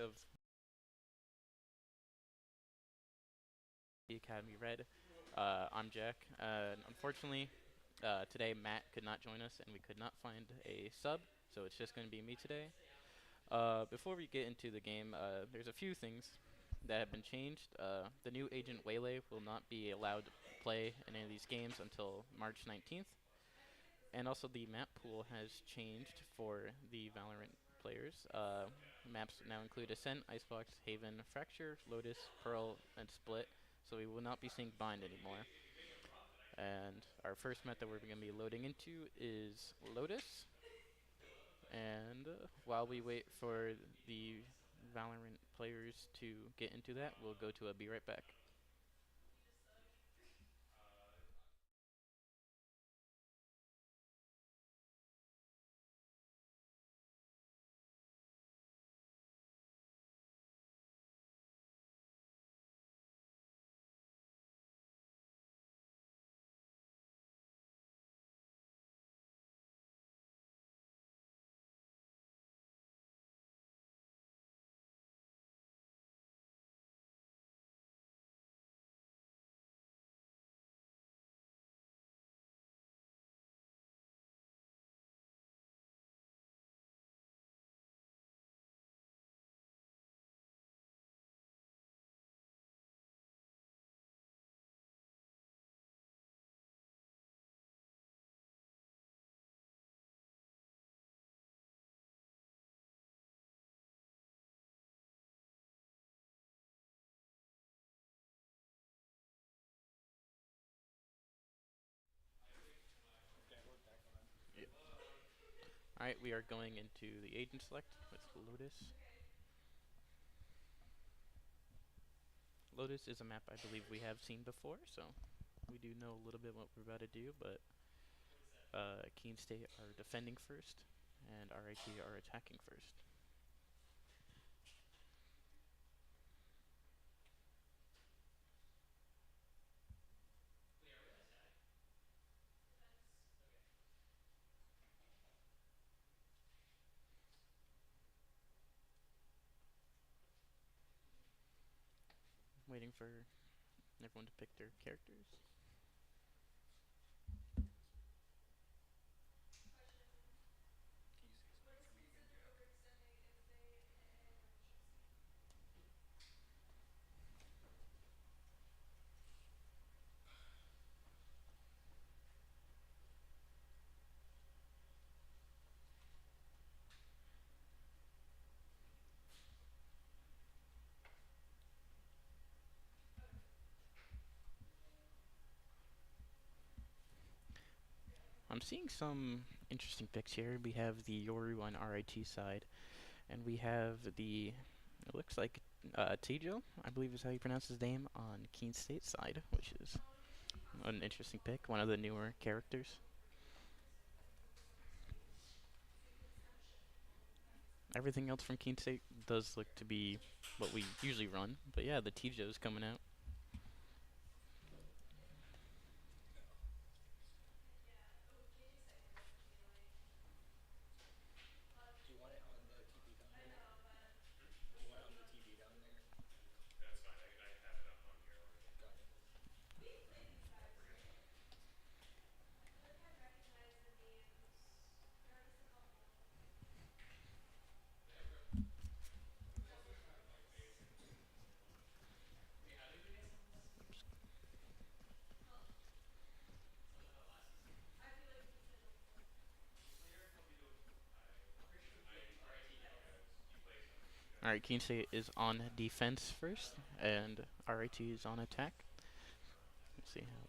of RIT Academy Red. I'm Jack. Unfortunately, today Matt could not join us and we could not find a sub, so it's just going to be me today. Before we get into the game, there's a few things that have been changed. The new Agent Waylay will not be allowed to play in any of these games until March 19th. And also the map pool has changed for the Valorant players. Maps now include Ascent, Icebox, Haven, Fracture, Lotus, Pearl, and Split. So we will not be seeing Bind anymore. And our first map that we're going to be loading into is Lotus. And while we wait for the Valorant players to get into that, we'll go to a be right back. Yep. Alright, we are going into the agent select with Lotus. Lotus is a map I believe we have seen before, so we do know a little bit what we're about to do, but Keene State are defending first, and RIT are attacking first. Waiting for everyone to pick their characters. I'm seeing some interesting picks here. We have the Yoru on RIT side, and we have the, it looks like Tijo, I believe is how you pronounce his name, on Keene State side, which is an interesting pick, one of the newer characters. Everything else from Keene State does look to be what we usually run, but yeah, the Tijo's coming out. Alright, Keene State is on defense first, and RIT is on attack. Let's see how.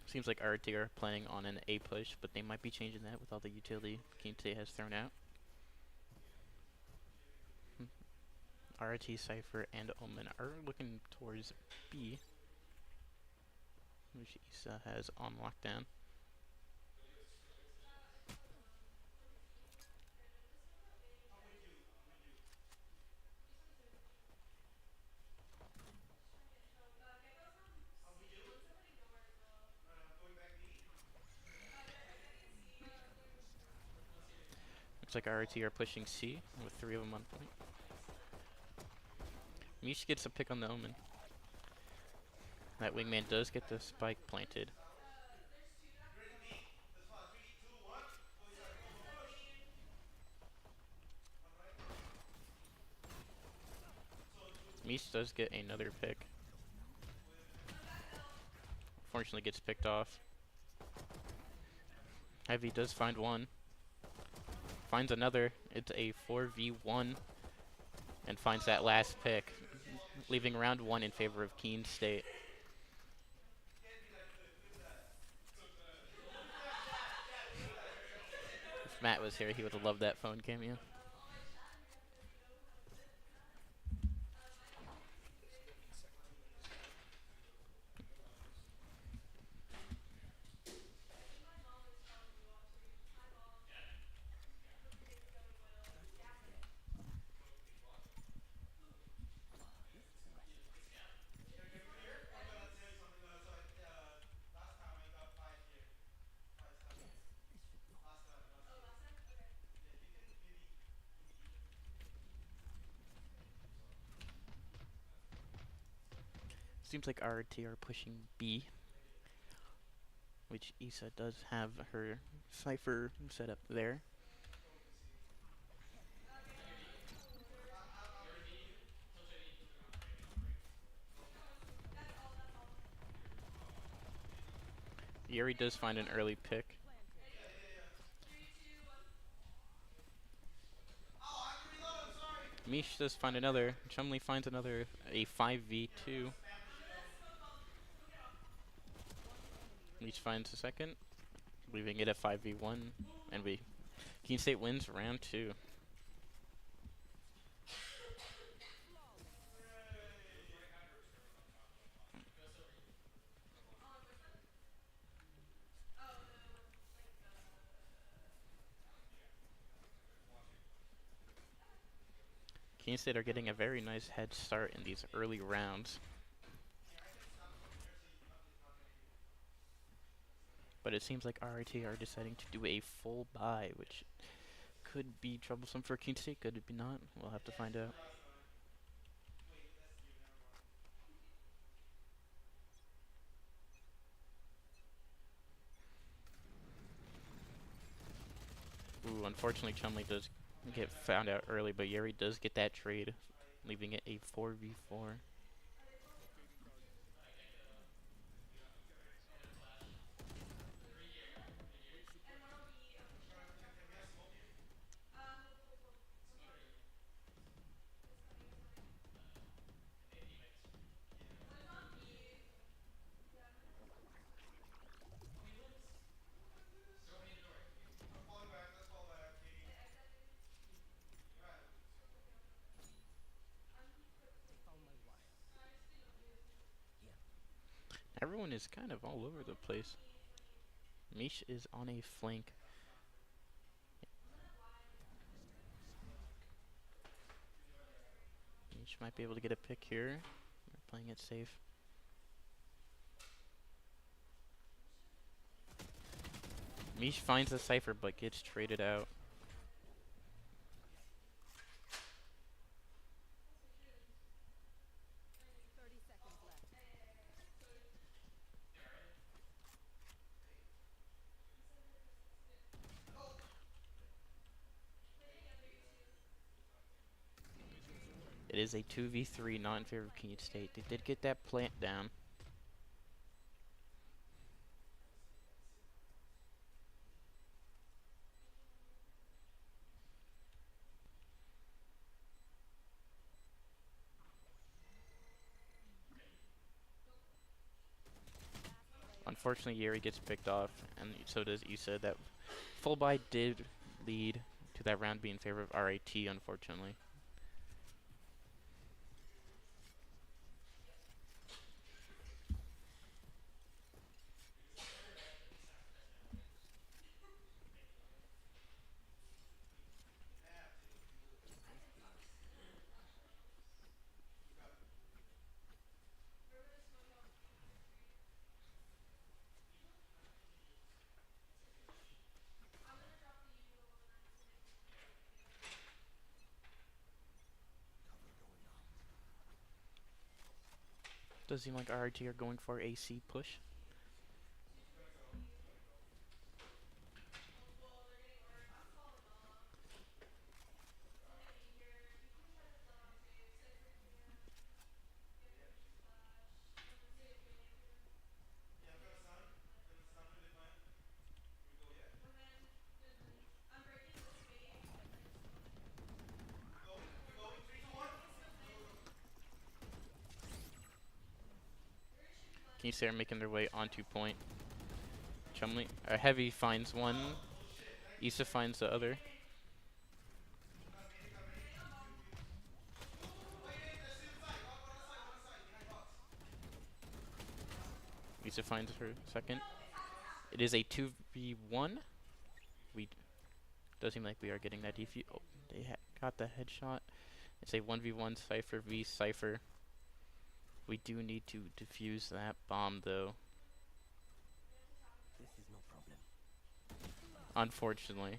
Seems like RT are playing on an A push, but they might be changing that with all the utility Keene State has thrown out. RIT, Cypher, and Omen are looking towards B, which Issa has on lockdown. Looks like RIT are pushing C with 3 of them on point. Mish gets a pick on the Omen. That wingman does get the spike planted. Mish does get another pick. Fortunately gets picked off. Heavy does find one. Finds another. It's a 4v1. And finds that last pick, leaving round 1 in favor of Keene State. If Matt was here, he would have loved that phone cameo. Seems like RT are pushing B, which Issa does have her Cypher set up there. Yuri does find an early pick. Mish does find another. Chumley finds another, a 5v2. Mish finds a second, leaving it at 5v1, and Keene State wins round 2. Keene State are getting a very nice head start in these early rounds. But it seems like RIT are deciding to do a full buy, which could be troublesome for Keene State, could it be not? We'll have to find out. Ooh, unfortunately Chumley does get found out early, but Yuri does get that trade, leaving it a 4v4. Everyone is kind of all over the place. Mish is on a flank. Mish might be able to get a pick here. We're playing it safe. Mish finds the Cypher but gets traded out. It is a 2v3, not in favor of Keene State. They did get that plant down. Unfortunately, Yuri gets picked off, and so does Issa. That full buy did lead to that round being in favor of RIT, unfortunately. Does seem like RIT are going for a C push. Keene are making their way onto point. Chumley, Heavy finds one. Issa finds the other. Issa finds her second. It is a 2v1. We does seem like we are getting that defuse. Oh, they got the headshot. It's a 1v1 Cypher v Cypher. We do need to defuse that bomb though. This is no problem. Unfortunately,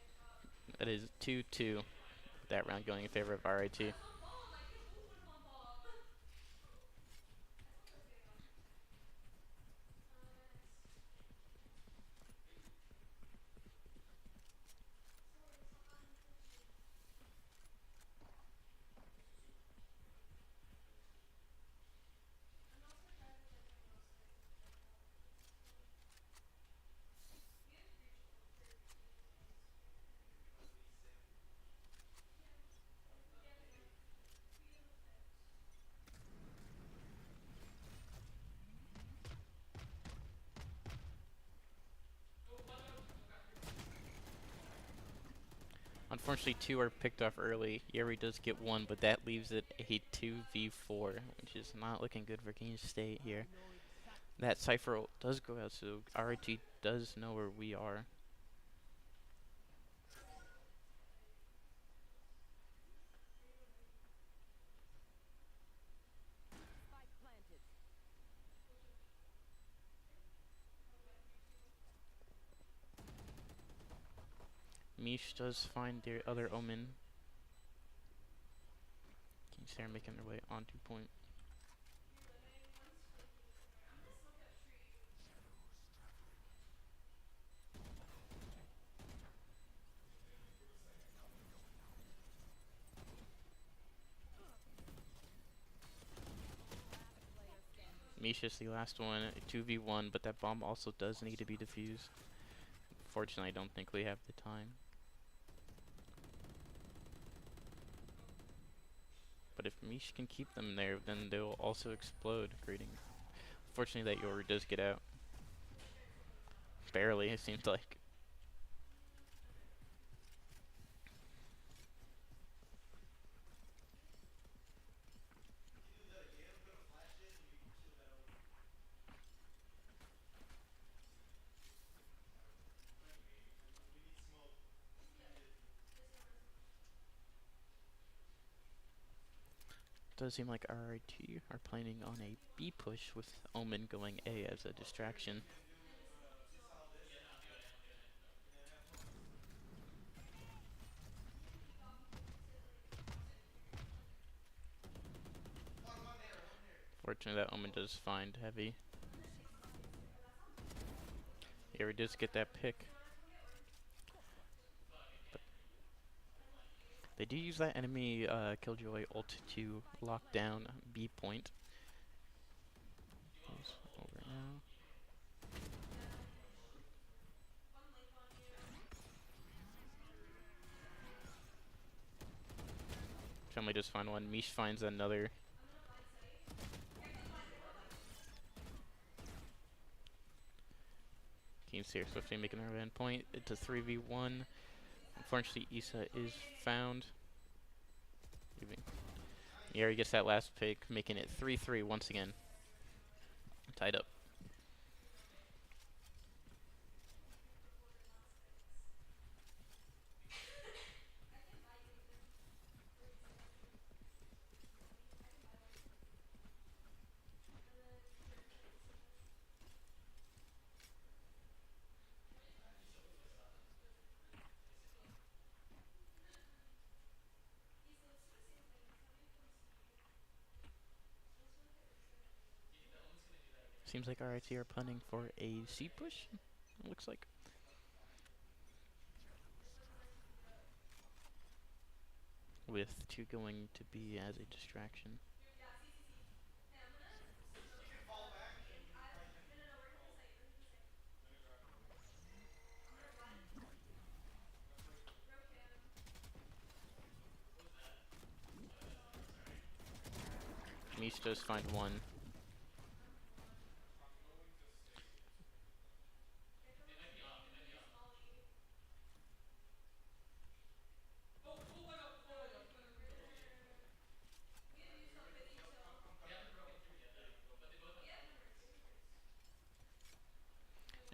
it is 2-2. That round going in favor of RIT. Unfortunately, two are picked off early. Yeri does get one, but that leaves it a 2v4, which is not looking good for Keene State here. That Cypher ult does go out, so RIT does know where we are. Spike planted. Mish does find their other Omen. Keene State are making their way onto point. Mish is the last one, 2v1, but that bomb also does need to be defused. Fortunately, I don't think we have the time. But if Mish can keep them there, then they'll also explode, creating... Fortunately, that Yoru does get out. Barely, it seems like. Does seem like RIT are planning on a B push with Omen going A as a distraction. Fortunately, that Omen does find Heavy. Here we just get that pick. But they do use that enemy Killjoy ult to lock down B point. He's over now. Chumley just find one. Mish finds another. Keane's here swiftly making their end point. It's a 3v1. Unfortunately, Issa is found. Yeri gets that last pick, making it 3-3 once again. Tied up. Seems like RIT are punting for a C push. It looks like. With 2 going to be as a distraction. Mish does find 1.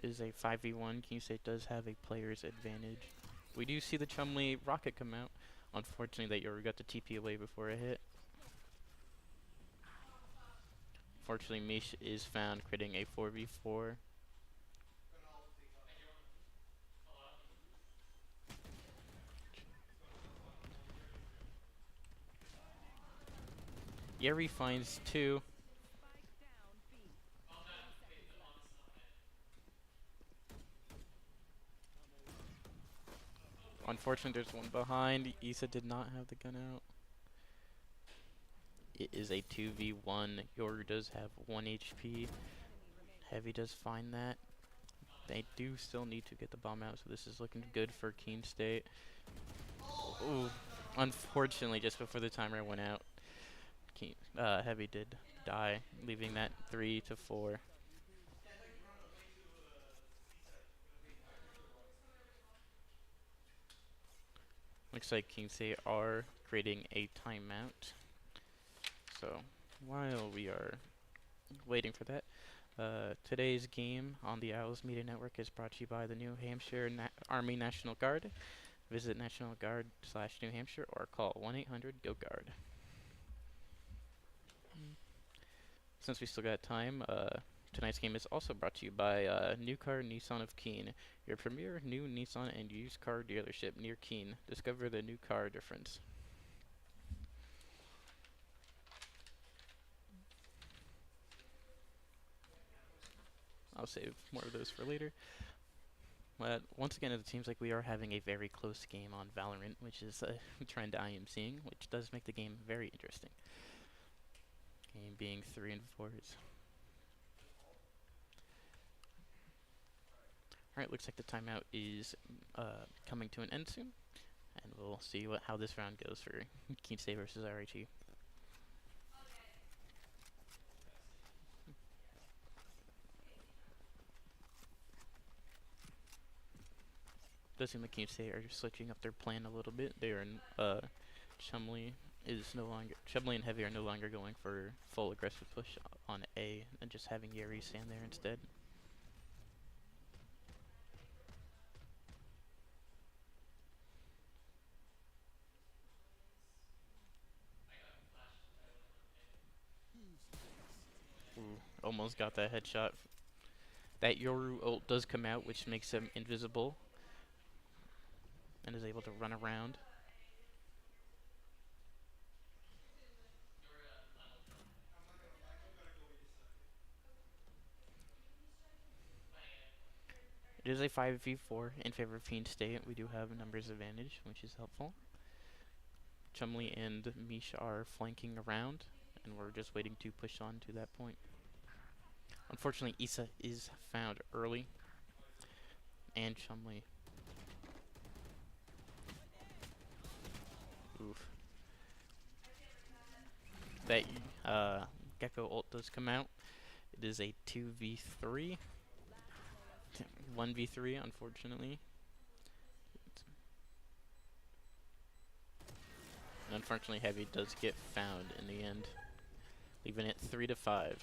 It is a 5v1. Keene State does have a player's advantage. We do see the Chumley rocket come out. Unfortunately, that Yoru got the TP away before it hit. Fortunately, Mish is found, creating a 4v4. Yeri finds 2. Spike down B. 10 seconds left. Unfortunately, there's 1 behind. Issa did not have the gun out. It is a 2v1. Yoru does have 1 HP. Enemy remaining. Heavy does find that. They do still need to get the bomb out, so this is looking good for Keene State. Ooh, unfortunately, just before the timer went out, Heavy did die, leaving that 3-4. Looks like Keene State are creating a timeout. So while we are waiting for that, today's game on the Owls Media Network is brought to you by the New Hampshire Army National Guard. Visit National Guard/New Hampshire or call 1-800-GO-GUARD. Since we still got time, tonight's game is also brought to you by New Car Nissan of Keene, your premier new Nissan and used car dealership near Keene. Discover the new car difference. I'll save more of those for later. But once again, it seems like we are having a very close game on Valorant, which is a trend I am seeing, which does make the game very interesting. Game being 3 and 4s. Alright, looks like the timeout is coming to an end soon, and we'll see how this round goes for Keene State versus RIT. Does seem like Keene State are switching up their plan a little bit. They are Chumley and Heavy are no longer going for full aggressive push on A and just having Yeri stand there instead. Ooh, almost got that headshot. That Yoru ult does come out, which makes him invisible and is able to run around. It is a 5v4 in favor of Keene State. We do have a numbers advantage, which is helpful. Chumley and Misha are flanking around, and we're just waiting to push on to that point. Unfortunately, Issa is found early, and Chumley. Oof. That Gecko ult does come out. It is a 2v3. 1v3, unfortunately. And unfortunately, Heavy does get found in the end, leaving it 3-5.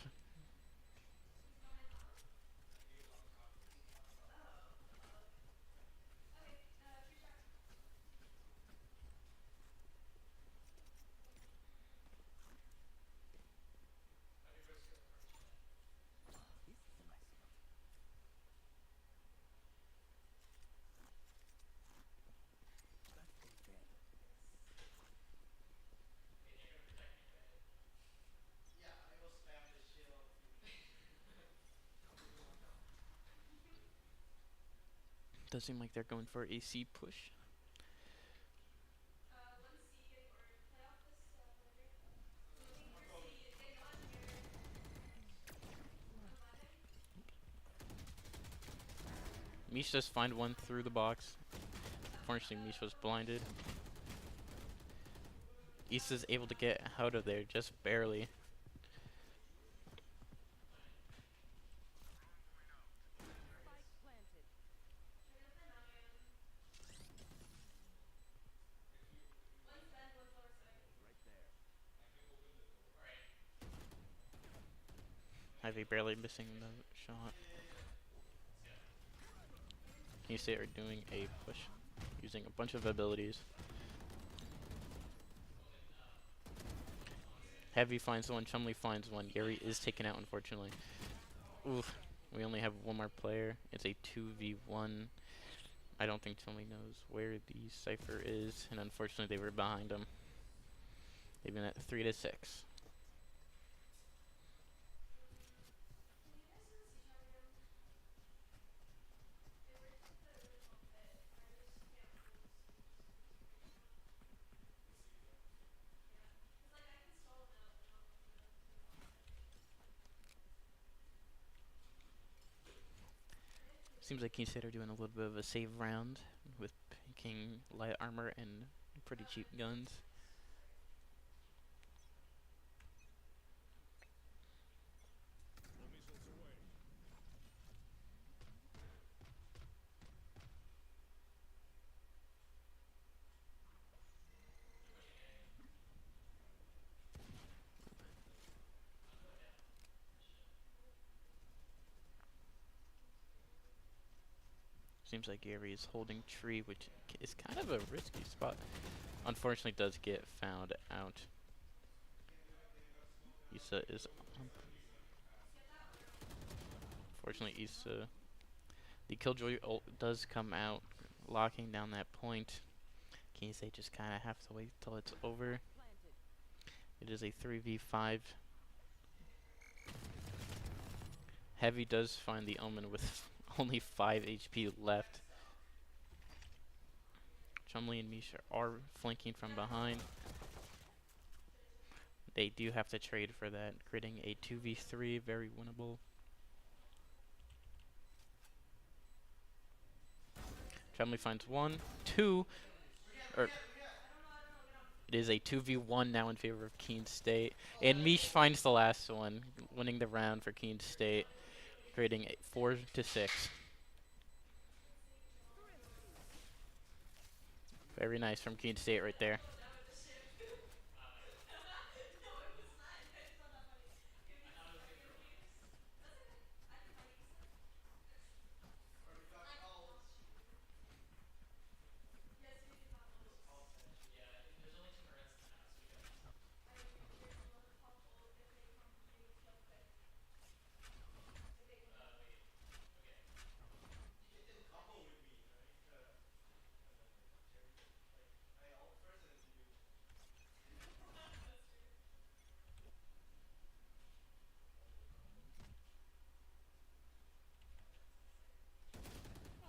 does seem like they're going for a C push. Mish does find one through the box. Unfortunately, Mish was blinded. Issa's able to get out of there just barely. Spike planted. Heavy barely missing the shot. Keene are doing a push using a bunch of abilities. Heavy finds one, Chumley finds one. Yuri is taken out, unfortunately. Oof. We only have one more player. It's a 2v1. I don't think Chumley knows where the Cypher is, and unfortunately they were behind him. They've been at 3-6. Seems like Keene are doing a little bit of a save round with picking light armor and pretty cheap guns. Seems like Gary is holding tree, which is kind of a risky spot. Unfortunately, does get found out. Issa is up. Fortunately, Issa, the Killjoy ult does come out, locking down that point. Keene just kind of have to wait till it's over. Planted. It is a 3v5. Heavy does find the Omen with only 5 HP left. Chumley and Misha are flanking from behind. They do have to trade for that, creating a 2v3, very winnable. Chumley finds one, two, or it is a 2v1 now in favor of Keene State. And Mish finds the last one, winning the round for Keene State, creating a 4-6. Very nice from Keene State right there.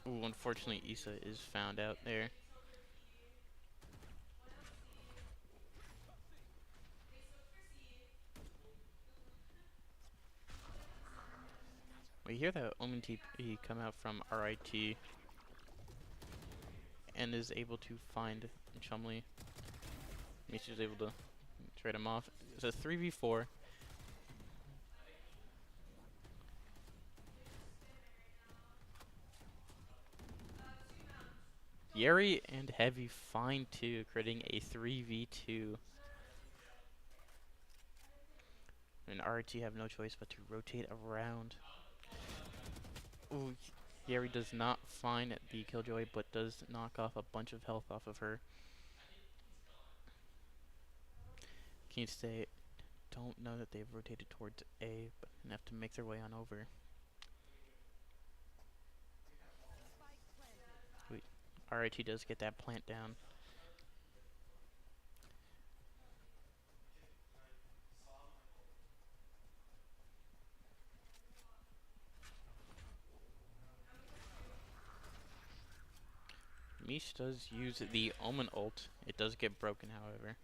Ooh, unfortunately, Issa is found out there. We hear that Omen TP come out from RIT and is able to find Chumley. Mish is able to trade him off. It's a 3v4. Yeri and Heavy find two, creating a 3v2. And RT have no choice but to rotate around. Ooh, Yeri does not find the Killjoy, but does knock off a bunch of health off of her. Keene State don't know that they've rotated towards A, but have to make their way on over. Spike planted. Wait, RIT does get that plant down. Mish does use the Omen ult. It does get broken, however.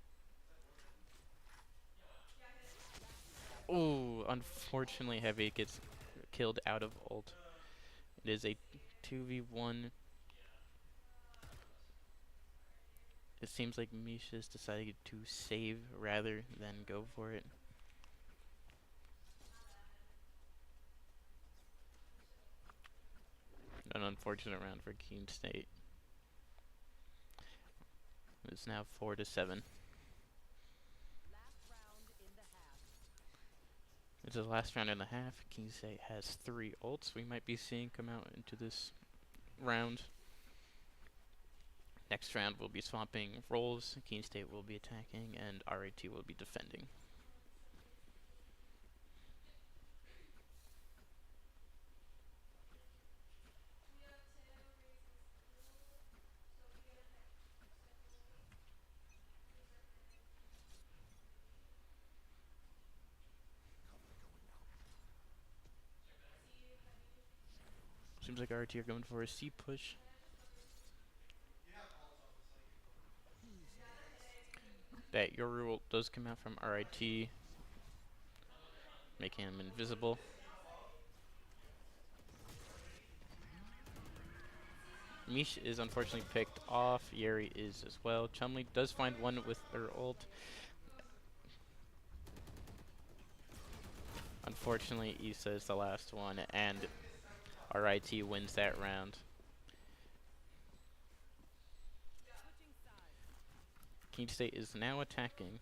Ooh, unfortunately, Heavy gets killed out of ult. It is a 2v1. It seems like Mish has decided to save rather than go for it. An unfortunate round for Keene State. It's now 4-7. Last round in the half. It's the last round and a half. Keene State has 3 ults we might be seeing come out into this round. Next round we'll be swapping roles. Keene State will be attacking and RIT will be defending. Seems like RIT are going for a C push. That Yoru ult does come out from RIT, making him invisible. Mish is unfortunately picked off. Yeri is as well. Chumley does find one with her ult. Unfortunately, Issa is the last one, and RIT wins that round. Switching sides. Keene State is now attacking.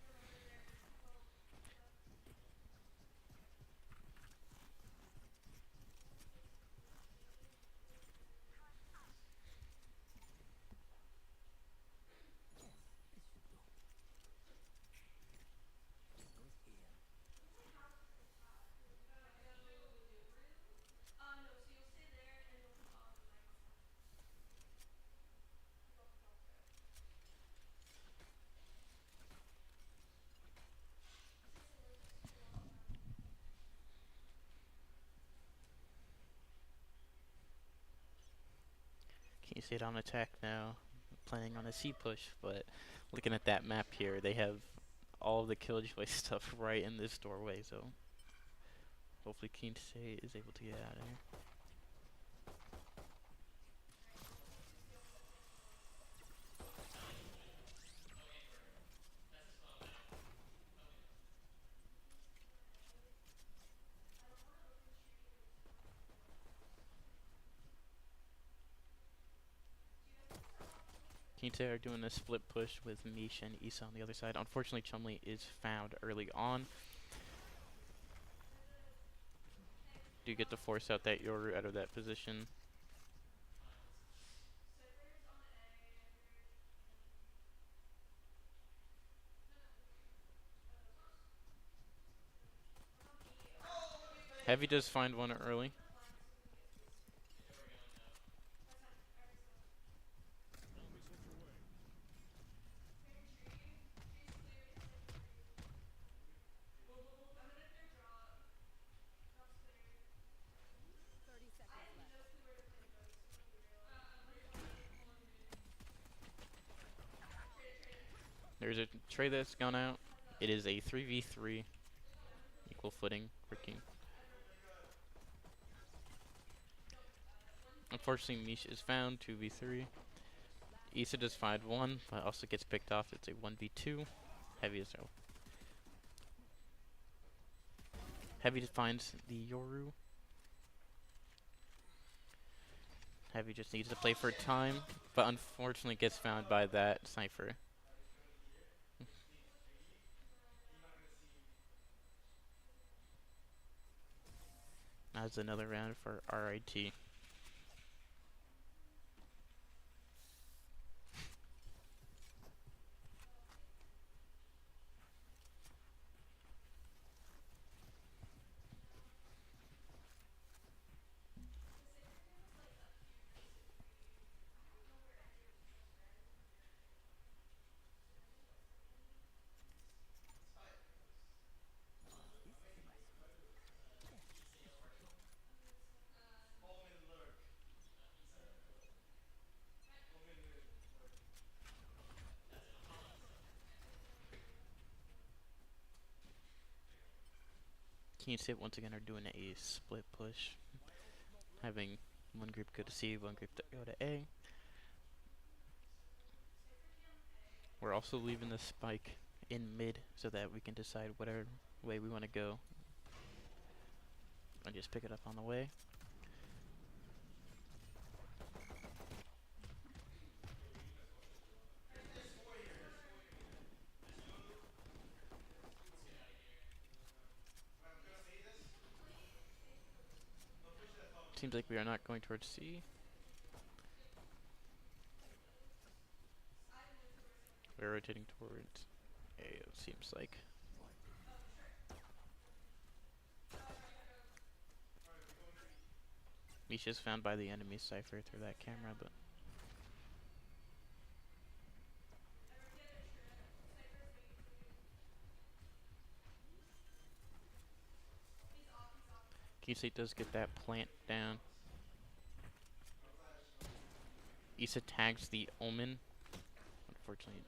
Keene State on attack now, planning on a C push, but looking at that map here, they have all of the Killjoy stuff right in this doorway, so hopefully Keene State is able to get out of here. Keene State are doing a split push with Mish and Issa on the other side. Unfortunately, Chumley is found early on. Do get to force out that Yoru out of that position. Heavy does find one early. There's a trade that's gone out. It is a 3v3. Equal footing for Keene. Unfortunately, Mish is found. 2v3. Issa does find one, but also gets picked off. It's a 1v2. Heavy is out. Heavy finds the Yoru. Heavy just needs to play for time, but unfortunately gets found by that Cypher. That's another round for RIT. Keene State once again are doing a split push, having one group go to C, one group go to A. We're also leaving the spike in mid so that we can decide whatever way we want to go and just pick it up on the way. Seems like we are not going towards C. We're rotating towards A, it seems like. Misha's found by the enemy cipher through that camera, but Keene State does get that plant down. Issa tags the Omen. Unfortunately,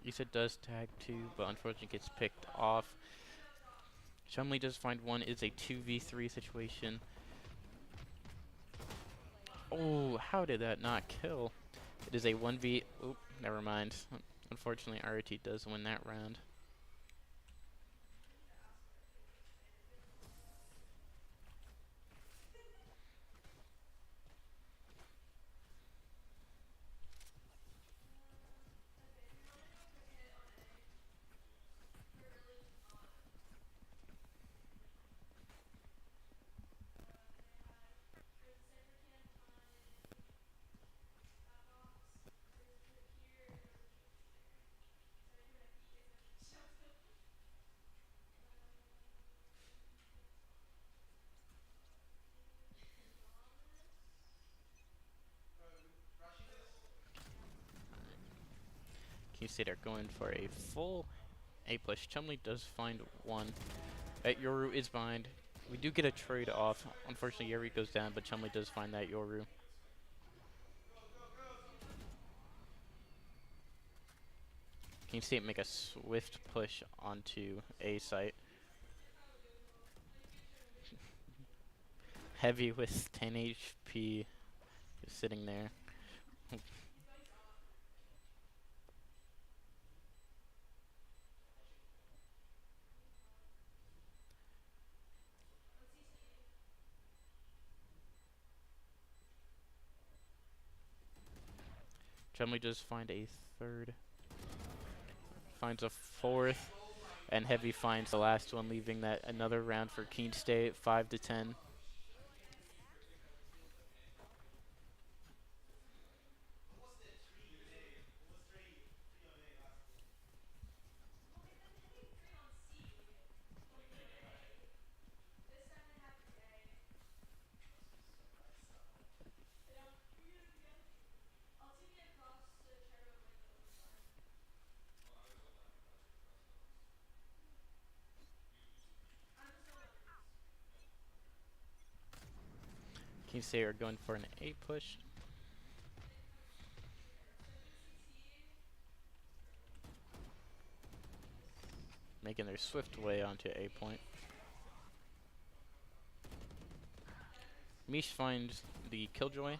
Issa does tag two, but unfortunately gets picked off. Chumley does find one. It's a 2v3 situation. Oh, how did that not kill? It is a 1v. Oop, never mind. Unfortunately, RIT does win that round. Keene State are going for a full A push. Chumley does find one. Yoru is behind. We do get a trade off. Unfortunately, Yoru goes down, but Chumley does find that Yoru. Keene State make a swift push onto A site. Heavy with 10 HP is sitting there. Chumley does find a third. Finds a fourth. And Heavy finds the last one, leaving that another round for Keene State, 5-10. Keene State are going for an A push. Making their swift way onto A point. Mish finds the Killjoy.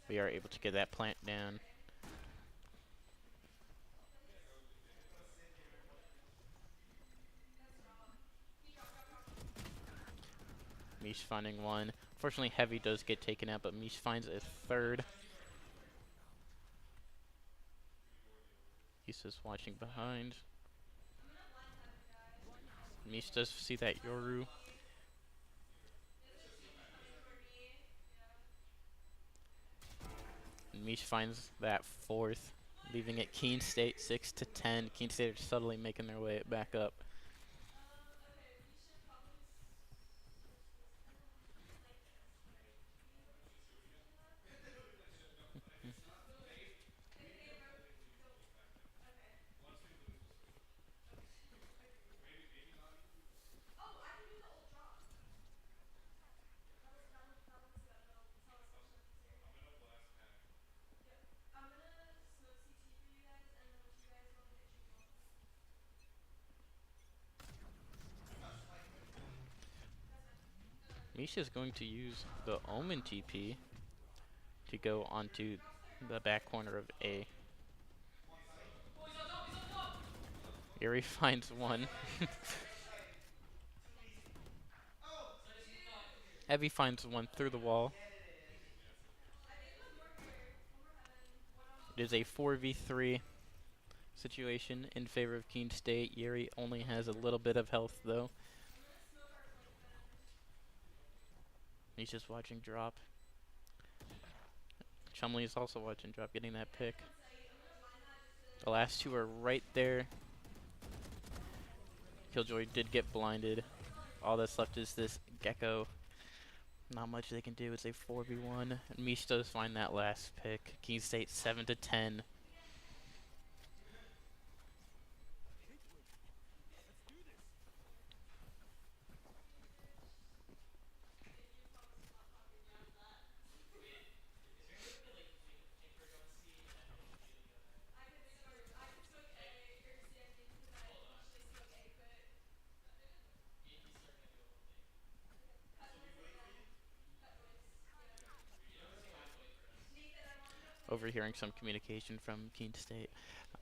We are able to get that plant down. Mish finding one. Fortunately, Heavy does get taken out, but Mish finds a third. Issa's watching behind. Mish does see that Yoru. And Mish finds that fourth, leaving it Keene State 6-10. Keene State are subtly making their way back up. Misha's going to use the Omen TP to go onto the back corner of A. Yuri finds one. Heavy finds one through the wall. It is a 4v3 situation in favor of Keene State. Yuri only has a little bit of health though. He's just watching drop. Chumley is also watching drop, getting that pick. The last two are right there. Killjoy did get blinded. All that's left is this Gecko. Not much they can do. It's a 4v1. And Mish does find that last pick. Keene State 7-10. Overhearing some communication from Keene State.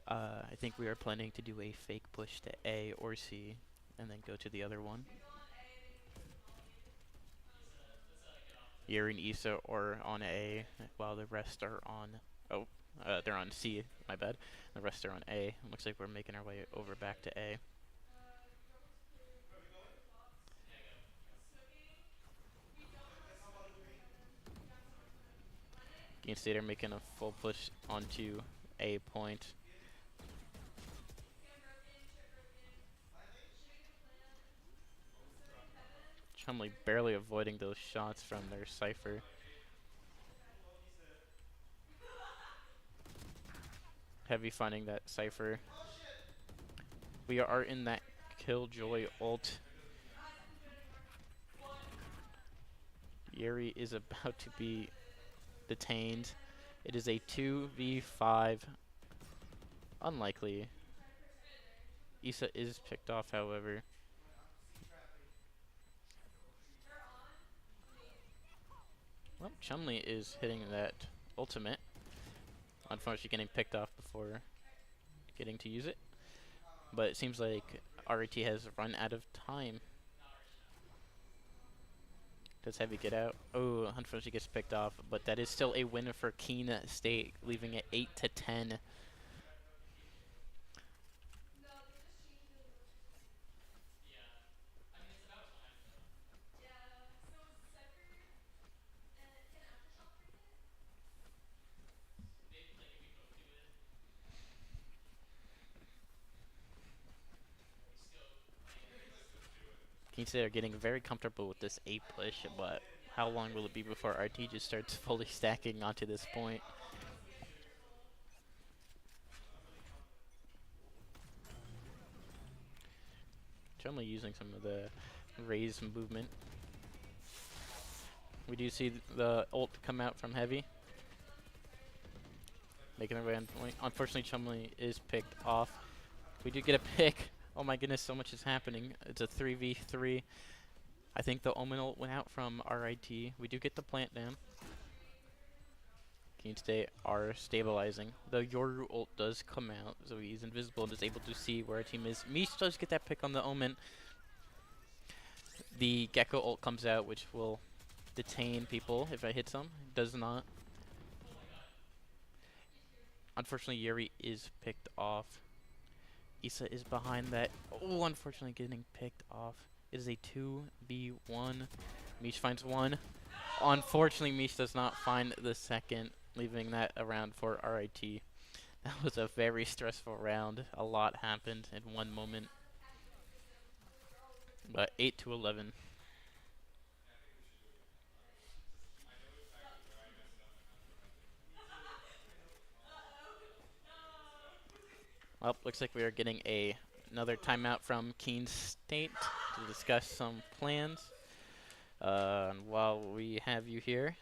I think we are planning to do a fake push to A or C and then go to the other one. Yuri and Issa are on A while the rest are on... Oh, they're on C, my bad. The rest are on A. Looks like we're making our way over back to A. Keene State are making a full push onto A point. Chumley barely avoiding those shots from their Cypher. Heavy finding that Cypher. We are in that Killjoy ult. Yuri is about to be detained. It is a 2v5. Unlikely. Issa is picked off, however. Well, Chumley is hitting that ultimate. Unfortunately getting picked off before getting to use it. But it seems like RIT has run out of time. Does Heavy get out? Oh, unfortunately gets picked off, but that is still a win for Keene State, leaving it 8-10. Keene State are getting very comfortable with this A push, but how long will it be before RT just starts fully stacking onto this point? Generally using some of the raise movement. We do see the ult come out from Heavy. Making their way on point. Unfortunately, Chumley is picked off. We do get a pick. Oh my goodness, so much is happening. It's a 3v3. I think the Omen ult went out from RIT. We do get the plant down. Keene State are stabilizing. The Yoru ult does come out, so he's invisible and is able to see where our team is. Mish does get that pick on the Omen. The Gecko ult comes out, which will detain people if I hit some. Does not. Unfortunately, Yuri is picked off. Issa is behind that. Oh, unfortunately getting picked off. It is a 2v1. Mish finds one. Unfortunately, Mish does not find the second, leaving that around for RIT. That was a very stressful round. A lot happened in one moment. But 8-11. Well, looks like we are getting another timeout from Keene State to discuss some plans. While we have you here,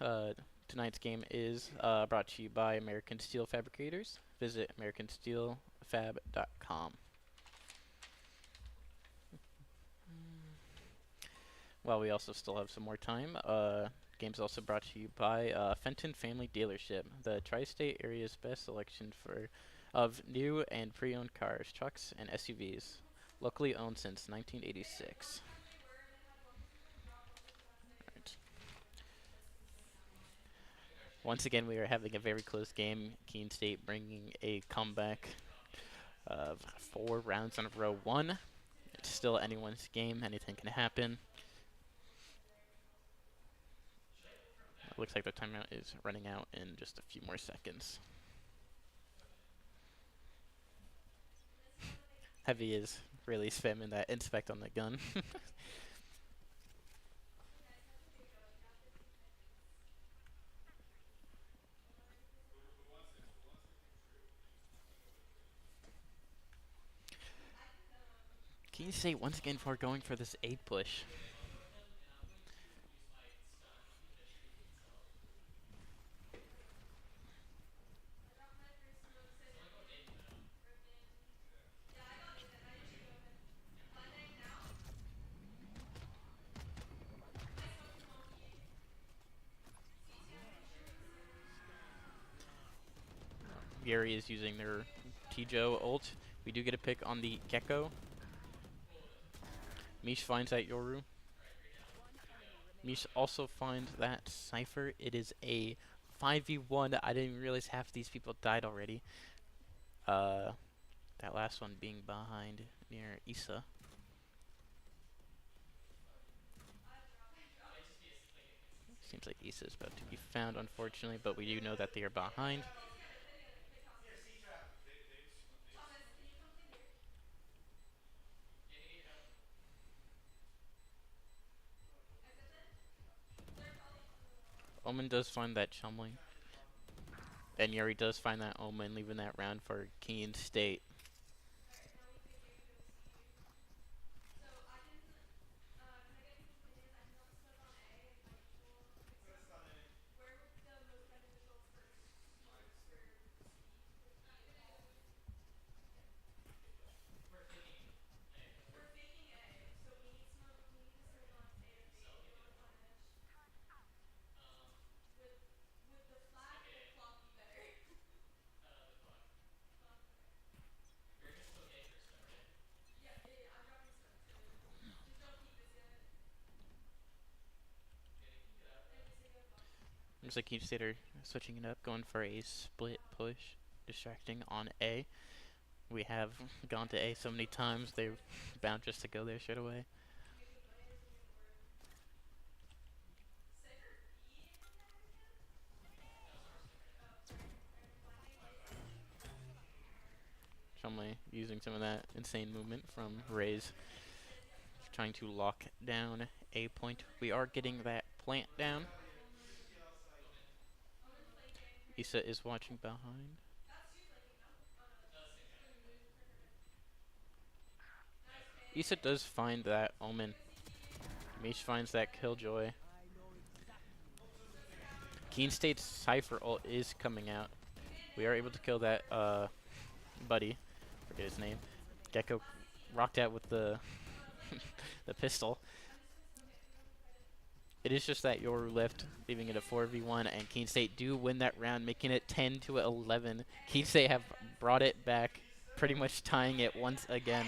tonight's game is brought to you by American Steel Fabricators. Visit americansteelfab.com. while we also still have some more time, game's also brought to you by Fenton Family Dealership, the tri-state area's best selection for of new and pre-owned cars, trucks, and SUVs. Locally owned since 1986. Right. Once again, we are having a very close game. Keene State bringing a comeback of 4 rounds in a row. It's still anyone's game. Anything can happen. Looks like the timeout is running out in just a few more seconds. Heavy is really spamming that inspect on the gun. Keene State once again for going for this 8 push. Yuri is using their Tijo ult. We do get a pick on the Gecko. Mish finds that Yoru. Mish also finds that Cypher. It is a 5v1. I didn't realize half these people died already. That last one being behind near Issa. Seems like Issa is about to be found, unfortunately, but we do know that they are behind. Omen does find that Chumley. And Yuri does find that Omen, leaving that round for Keene State. Looks like Keene State are switching it up, going for a split push, distracting on A. We have gone to A so many times, they're bound just to go there straight away. Chumley using some of that insane movement from Raze, trying to lock down A point. We are getting that plant down. Issa is watching behind. Issa does find that Omen. Mish finds that Killjoy. Keene State's Cypher ult is coming out. We are able to kill that buddy. Forget his name. Gecko rocked out with the the pistol. It is just that Yoru left, leaving it a 4v1, and Keene State do win that round, making it 10-11. Keene State have brought it back, pretty much tying it once again.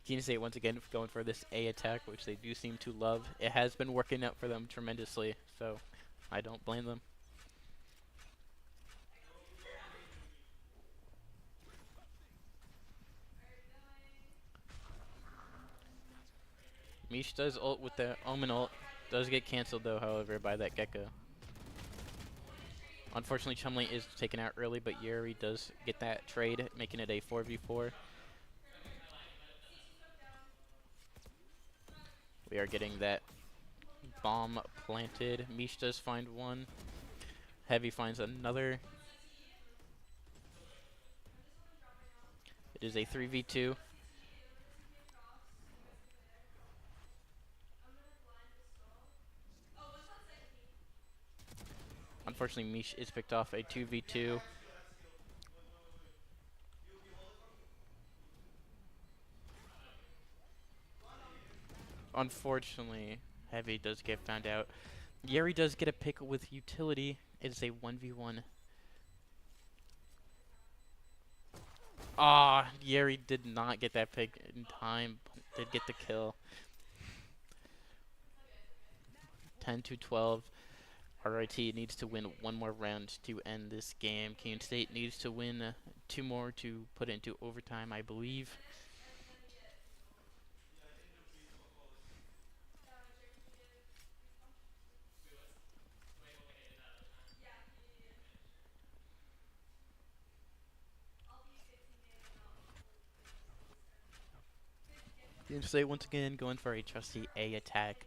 Keene State once again going for this A attack, which they do seem to love. It has been working out for them tremendously, so I don't blame them. Mish does ult with the Omen ult. Does get cancelled though, however, by that Gecko. Unfortunately, Chumley is taken out early, but Yuri does get that trade, making it a 4v4. We are getting that bomb planted. Mish does find one. Heavy finds another. It is a 3v2. Unfortunately, Mish is picked off a 2v2. Unfortunately, Heavy does get found out. Yeri does get a pick with utility. It is a 1v1. Ah, Yeri did not get that pick in time. Did get the kill. 10 to 12. RIT needs to win one more round to end this game. Keene State needs to win two more to put it into overtime, I believe. Keene State once again going for a trusty A attack.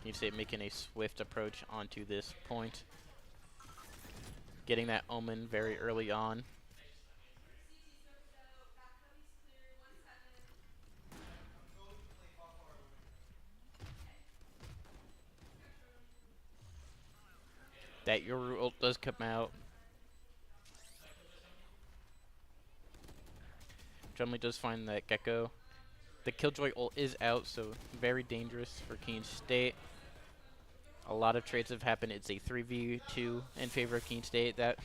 Keene State making a swift approach onto this point. Getting that omen very early on. That Yoru ult does come out. Drumley does find that Gecko. The Killjoy ult is out, so very dangerous for Keene State. A lot of trades have happened. It's a 3v2 in favor of Keene State. That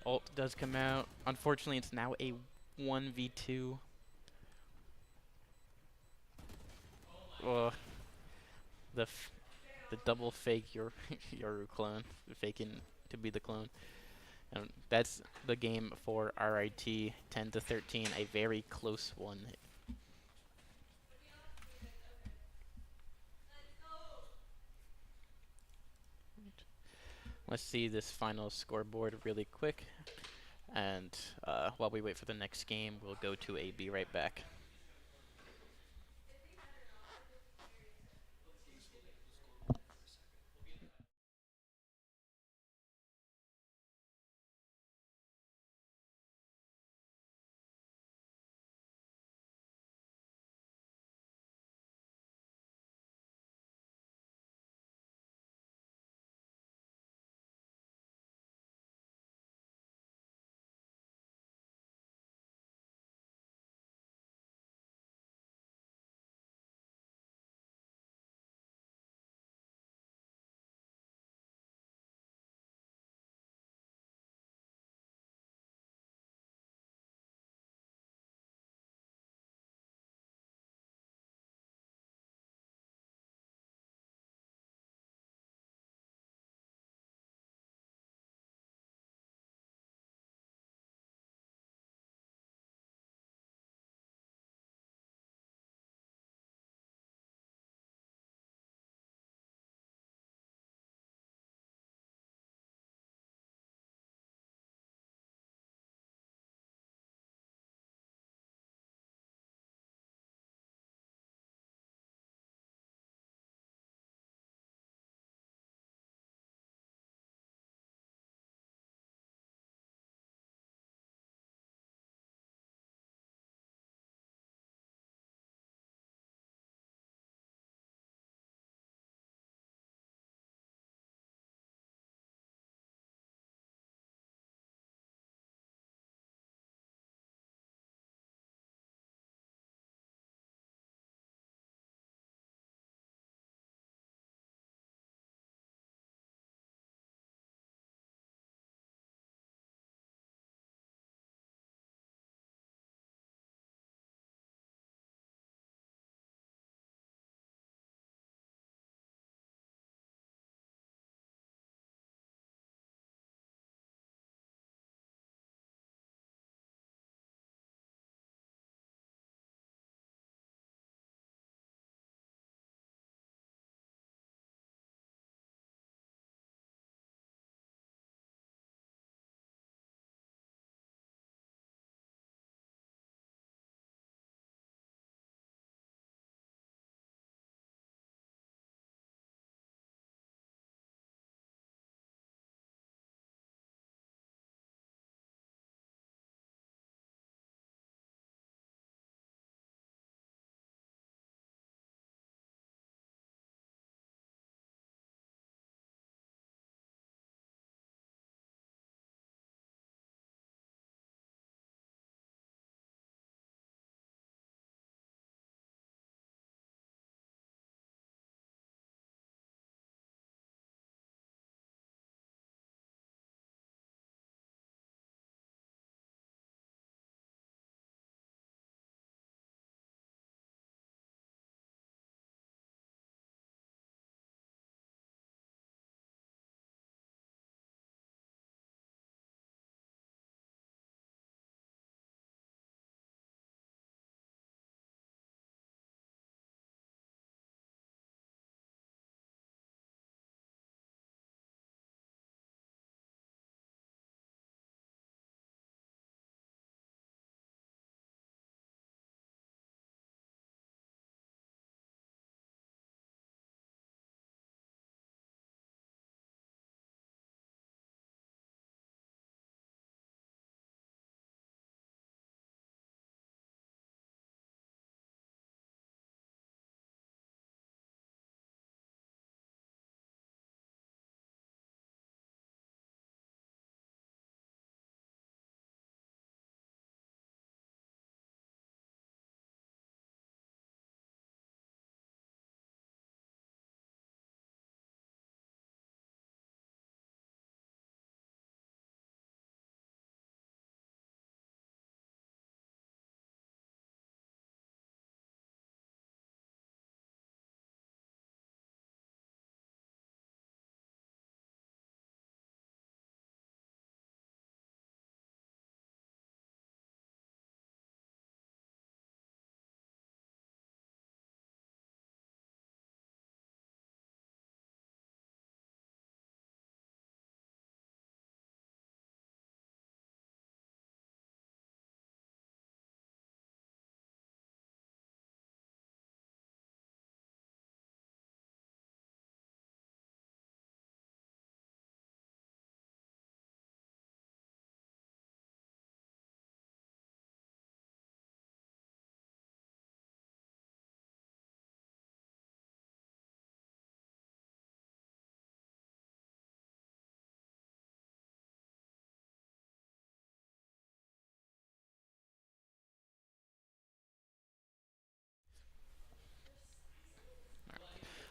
ult does come out. Unfortunately, it's now a 1v2. Ugh. The double fake Yoru clone, faking to be the clone. And that's the game for RIT 10 to 13, a very close one. Let's see this final scoreboard really quick. And while we wait for the next game, we'll go to a be right back.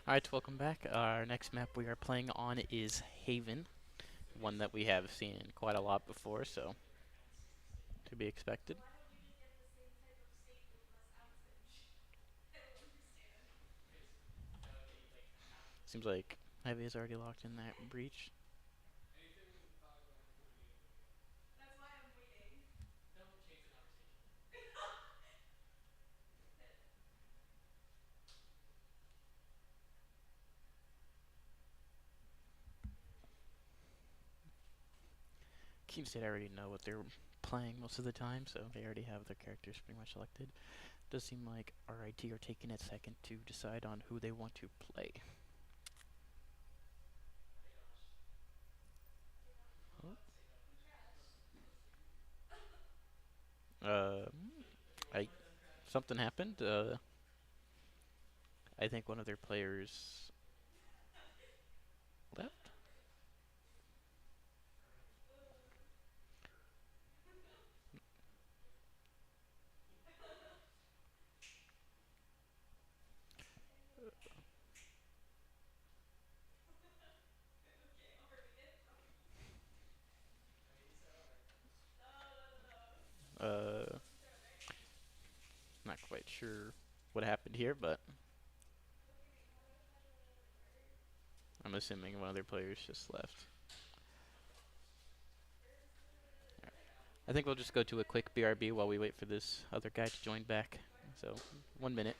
Alright, welcome back. Our next map we are playing on is Haven, one that we have seen quite a lot before, so to be expected. Seems like Heavy is already locked in that breach. Keene State already know what they're playing most of the time, so they already have their characters pretty much selected. Does seem like RIT are taking a second to decide on who they want to play. Uh, I something happened. I think one of their players left. Uh, Not quite sure what happened here, but I'm assuming one of their players just left. I think we'll just go to a quick BRB while we wait for this other guy to join back. So, 1 minute.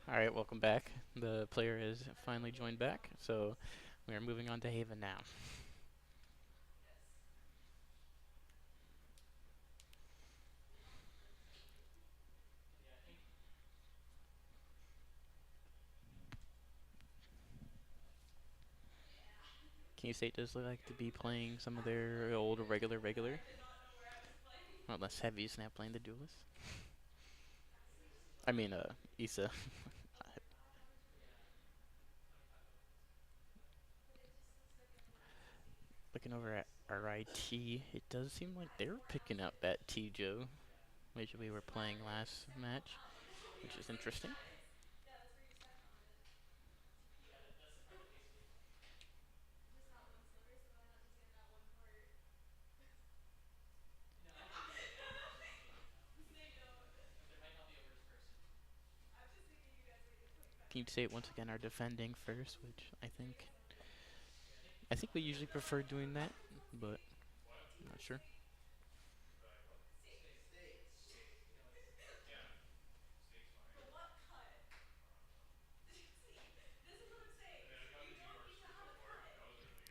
All right, welcome back. The player has finally joined back, so we are moving on to Haven now. Keene State does look like to be playing some of their old regular. Well, less heavies now playing the duelists. I mean, Issa. Looking over at RIT, it does seem like they're picking up that T-Joe, which we were playing last match, which is interesting. Keene State once again are defending first, which I think we usually prefer doing that, but I'm not sure.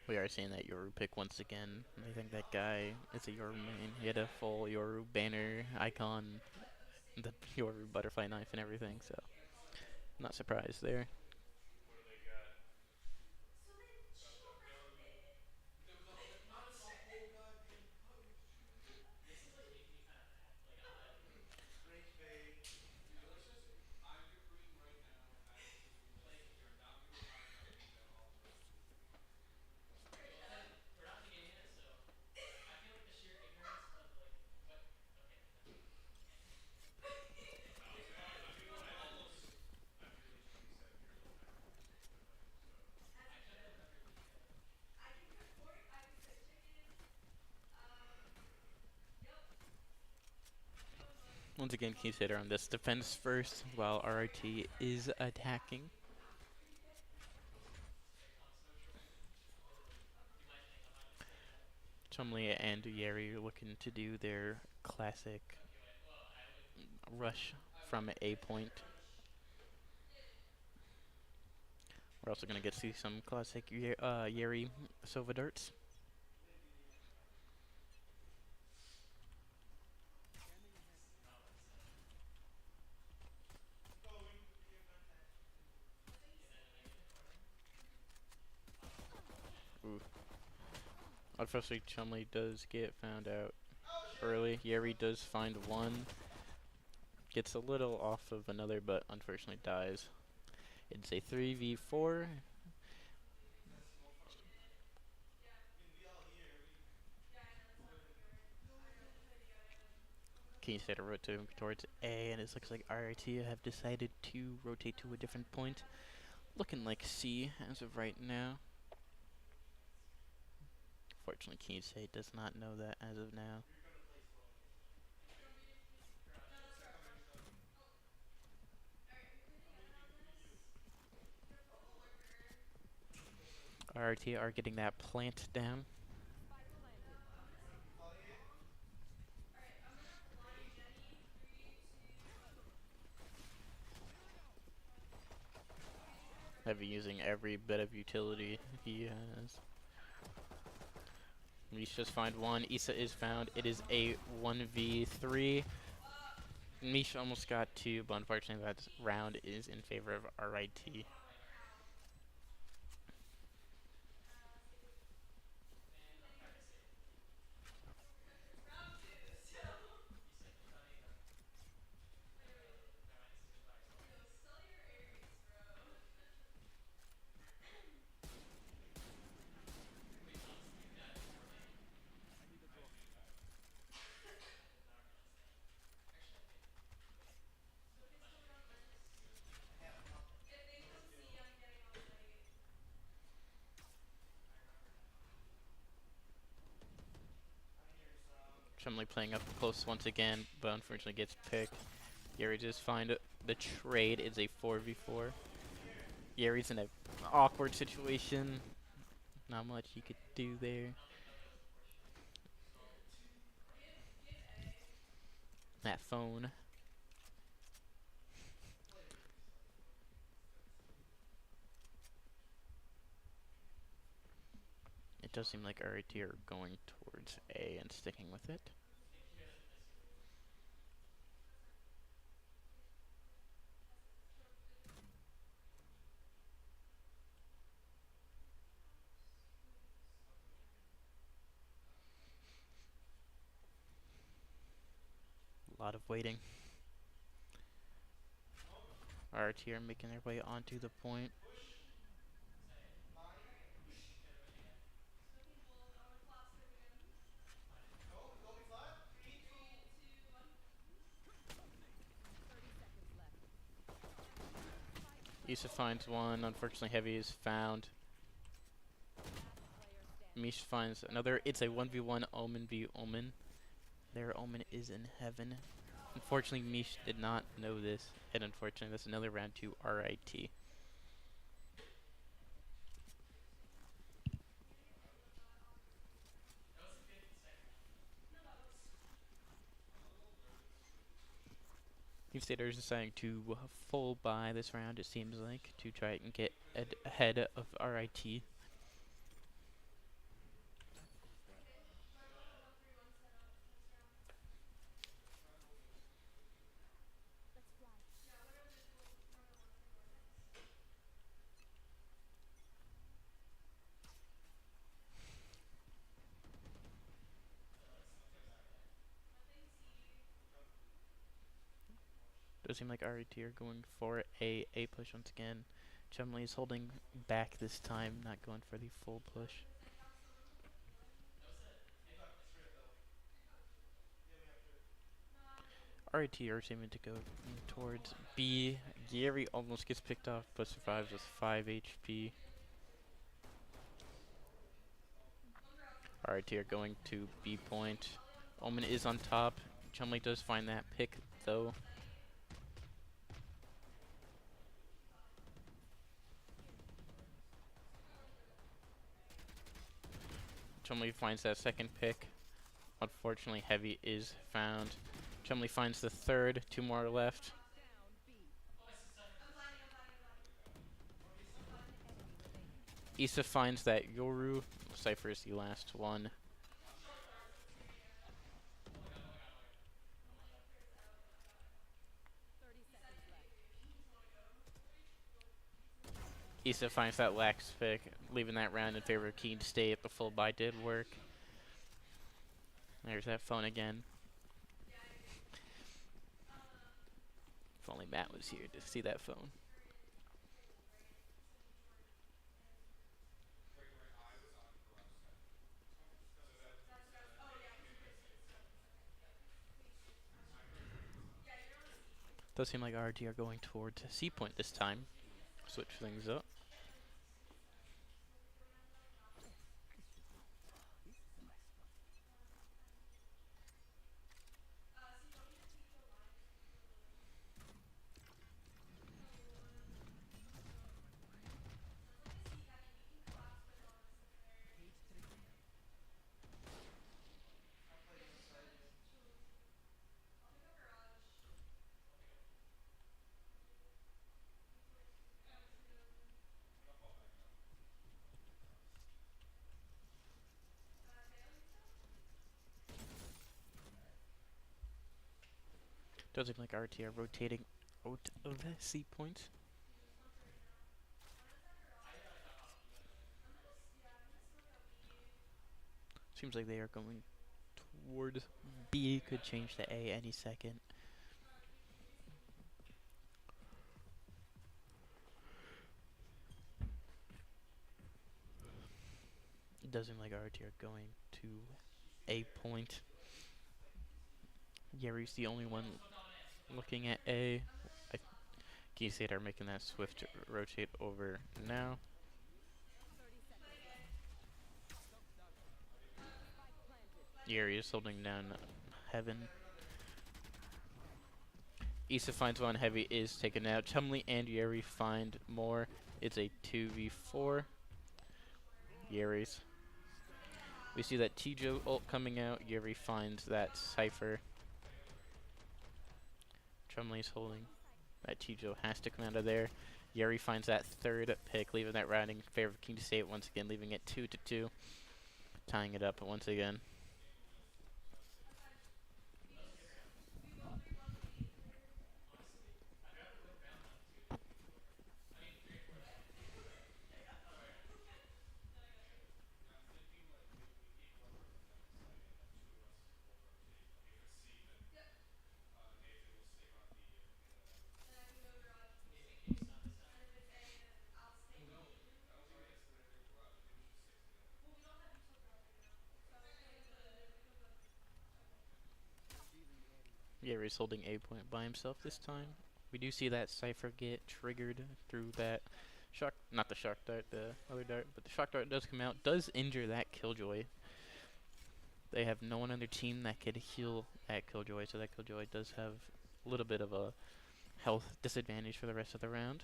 We are seeing that Yoru pick once again. I think that guy is a Yoru main. He had a full Yoru banner icon, the Yoru butterfly knife and everything, so not surprised there. Once again, Keith hitter on this defense first, while RIT is attacking. Chumley and Yeri looking to do their classic rush from A point. We're also going to get to see some classic Yeri Sova darts. Ooh. Unfortunately, Chumley does get found out early. Yeri does find one. Gets a little off of another, but unfortunately dies. It's a 3v4. Keene State are rotating towards A, and it looks like RIT have decided to rotate to a different point. Looking like C as of right now. Fortunately, Keene State does not know that as of now. RIT are getting that plant down. Spike planted. Heavy using every bit of utility he has. Mish just find one. Issa is found. It is a 1v3. Mish almost got two, but unfortunately that round is in favor of RIT. Chumley playing up close once again, but unfortunately gets picked. Yeri just find the trade. It's a 4v4. Yeri's in an awkward situation. Not much he could do there. That phone. does seem like RIT are going towards A and sticking with it. A lot of waiting. RIT are making their way onto the point. Issa finds one. Unfortunately, Heavy is found. Mish finds another. It's a 1v1 Omen v Omen. Their Omen is in heaven. Unfortunately, Mish did not know this, and unfortunately, that's another round to RIT. Team Staters deciding to full buy this round, it seems like, to try and get ahead of RIT. Let's fly. Does seem like RIT are going for a push once again. Chumley is holding back this time, not going for the full push. RIT are seeming to go towards B. Gary almost gets picked off, but survives with 5 HP. RIT are going to B point. Omen is on top. Chumley does find that pick, though. Chumley finds that second pick. Unfortunately, Heavy is found. Chumley finds the third. 2 more left. Down B. One enemy remaining. Issa finds that Yoru. Cypher is the last one. 30 seconds left. Issa finds that lax pick, leaving that round in favor of Keene to stay if the full buy did work. There's that phone again. If only Matt was here to see that phone. Does seem like RT are going towards C point this time. Switch things up. Does look like RT are rotating out of C point. Seems like they are going towards B. Could change to A any second. It does seem like RT are going to A point. Yeri's the only one looking at A. Keene are making that swift rotate over now. 30 seconds left. Spike planted. Yeri is holding down Heaven. Issa finds one. Heavy is taken out. Chumley and Yeri find more. It's a 2v4. Yeri's. We see that Tijo ult coming out. Yeri finds that Cypher. Chumley's holding. That Tijo has to come out of there. Yeri finds that third pick, leaving that round in favor of King to save it once again, leaving it 2-2. tying it up once again. Yeri's holding A point by himself this time. We do see that Cypher get triggered through that shock, not the shock dart, the other dart, but the shock dart does come out, does injure that Killjoy. They have no one on their team that could heal that Killjoy, so that Killjoy does have a little bit of a health disadvantage for the rest of the round.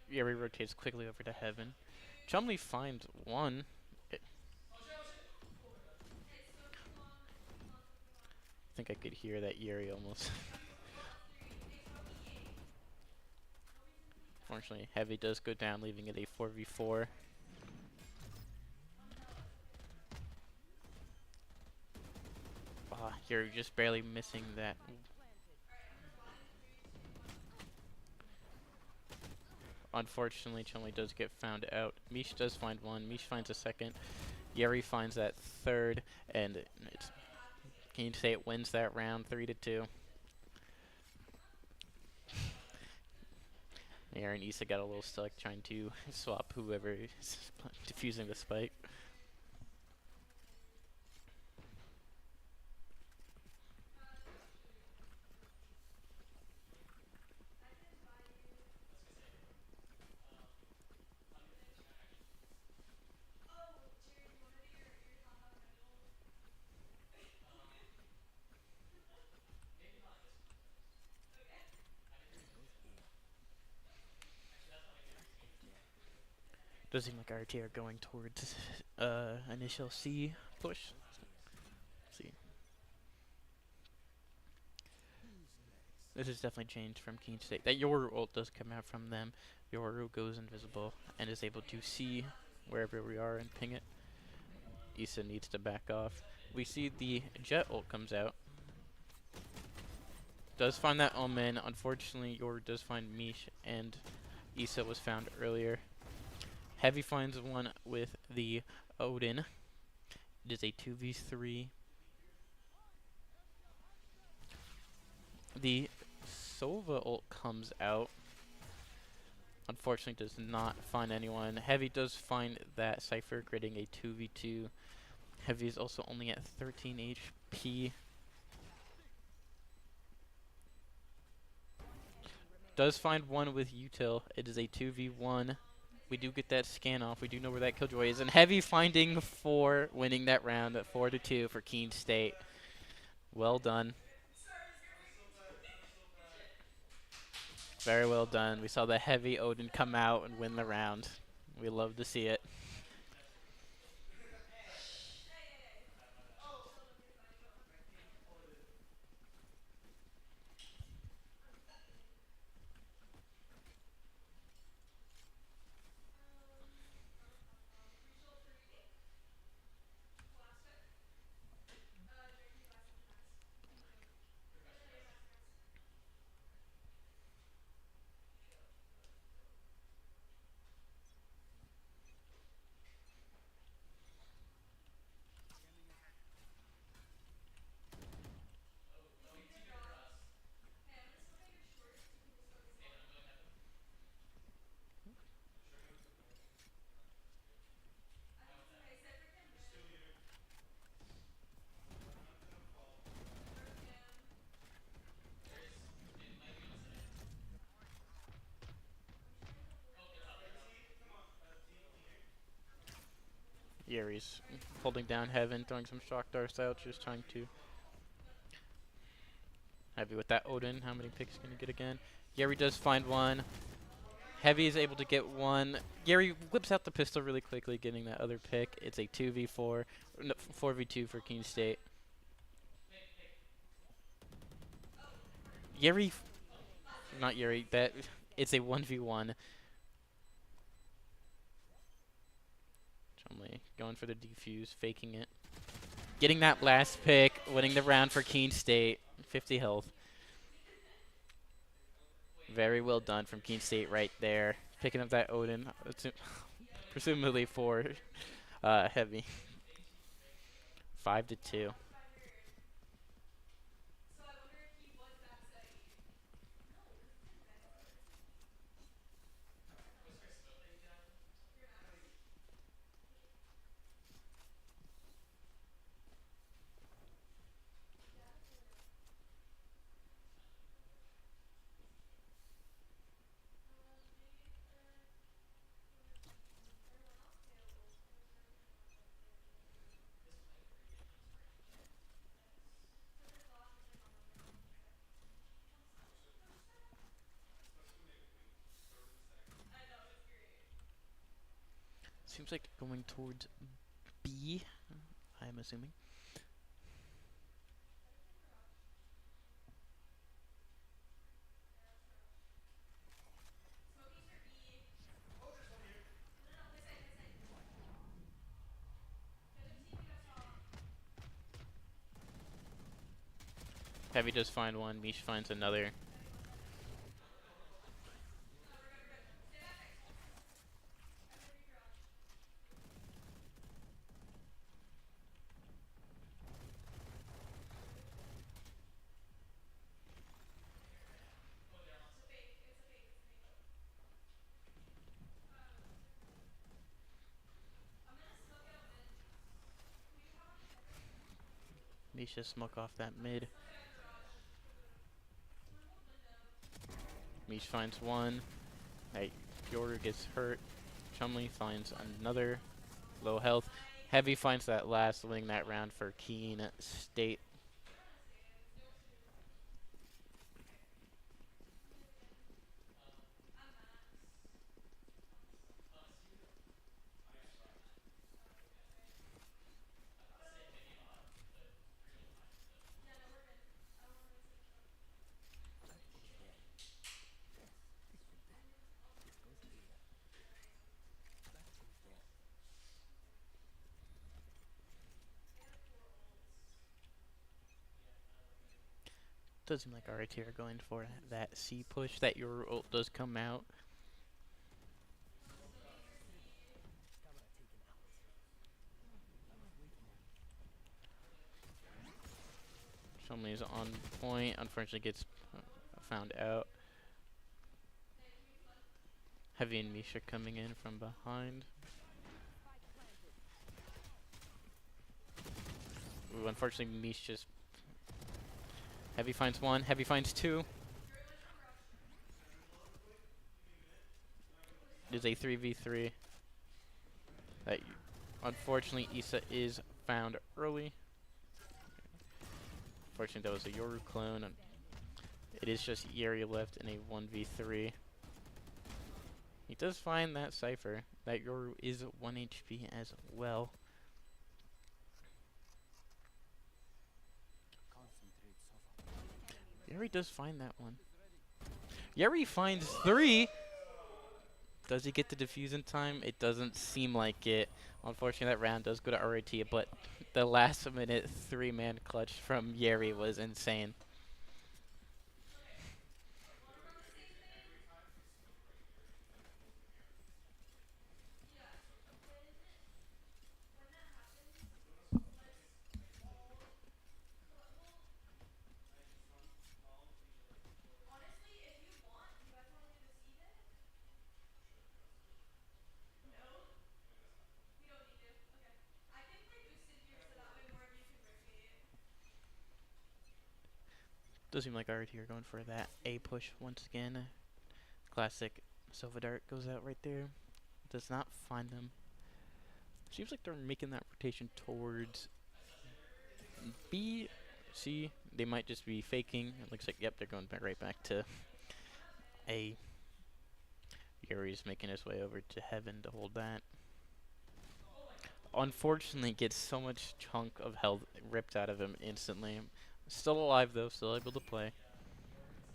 Yeri rotates quickly over to Heaven. Chumley finds one. I think I could hear that Yeri almost. Fortunately, Heavy does go down, leaving it a 4v4. Yeri just barely missing that. Unfortunately, Chumley does get found out. Mish does find one. Mish finds a second. Yeri finds that third, and it's. Can you say it wins that round 3-2? Aaron Issa got a little stuck trying to swap whoever is defusing the spike. Does seem like RT are going towards initial C push. Let's see. This has definitely changed from Keene State. That Yoru ult does come out from them. Yoru goes invisible and is able to see wherever we are and ping it. Issa needs to back off. We see the Jet ult comes out. Does find that Omen. Unfortunately, Yoru does find Mish, and Issa was found earlier. Heavy finds one with the Odin. It is a 2v3. The Sova ult comes out. Unfortunately, does not find anyone. Heavy does find that Cypher, creating a 2v2. Heavy is also only at 13 HP. Does find one with Util. It is a 2v1. We do get that scan off. We do know where that Killjoy is. And Heavy finding 4, winning that round at 4-2 for Keene State. Well done. Very well done. We saw the Heavy Odin come out and win the round. We love to see it. Yeri's holding down Heaven, throwing some shock darts out, just trying to. Heavy with that Odin. How many picks can he get again? Yeri does find one. Heavy is able to get one. Yeri whips out the pistol really quickly, getting that other pick. It's a 2v4, no, 4v2 for Keene State. Yeri, not Yeri, that it's a 1v1. going for the defuse, faking it. Getting that last pick, winning the round for Keene State. 50 health. Very well done from Keene State right there. Picking up that Odin, presumably for Heavy. 5-2. Seems like going towards B, I'm assuming. Heavy does find one, Mish finds another. Mish just smoke off that mid. Mish finds one. Hey, Yoru gets hurt. Chumley finds another. Low health. Heavy finds that last, winning that round for Keene State. Does seem like RIT are going for that C push. That your ult does come out. Chumley's on point. Unfortunately, gets found out. Heavy and Misha coming in from behind. Ooh, unfortunately, Mish just... Heavy finds one. Heavy finds two. It is a 3v3. That unfortunately, Issa is found early. Unfortunately, that was a Yoru clone. And it is just Yeri left in a 1v3. He does find that Cypher. That Yoru is 1 HP as well. Yeri does find that one. Yeri finds 3! Does he get the defuse in time? It doesn't seem like it. Unfortunately, that round does go to RIT, but the last minute 3-man clutch from Yeri was insane. Does seem like RIT are going for that A push once again. Classic Sova Dart goes out right there. Does not find them. Seems like they're making that rotation towards B, C. They might just be faking. It looks like, yep, they're going back right back to A. Yuri's making his way over to Heaven to hold that. Unfortunately, gets so much chunk of health ripped out of him instantly. Still alive though, still able to play.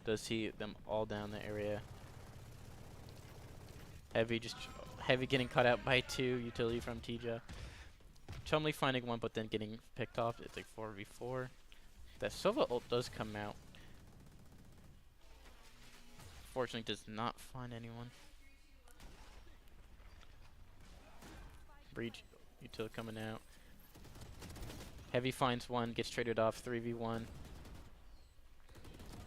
Does see them all down the area. Heavy getting cut out by 2, utility from Tija. Chumley finding one, but then getting picked off. It's like 4v4. That Sova ult does come out. Fortunately, does not find anyone. Breach util coming out. Heavy finds one, gets traded off. 3v1.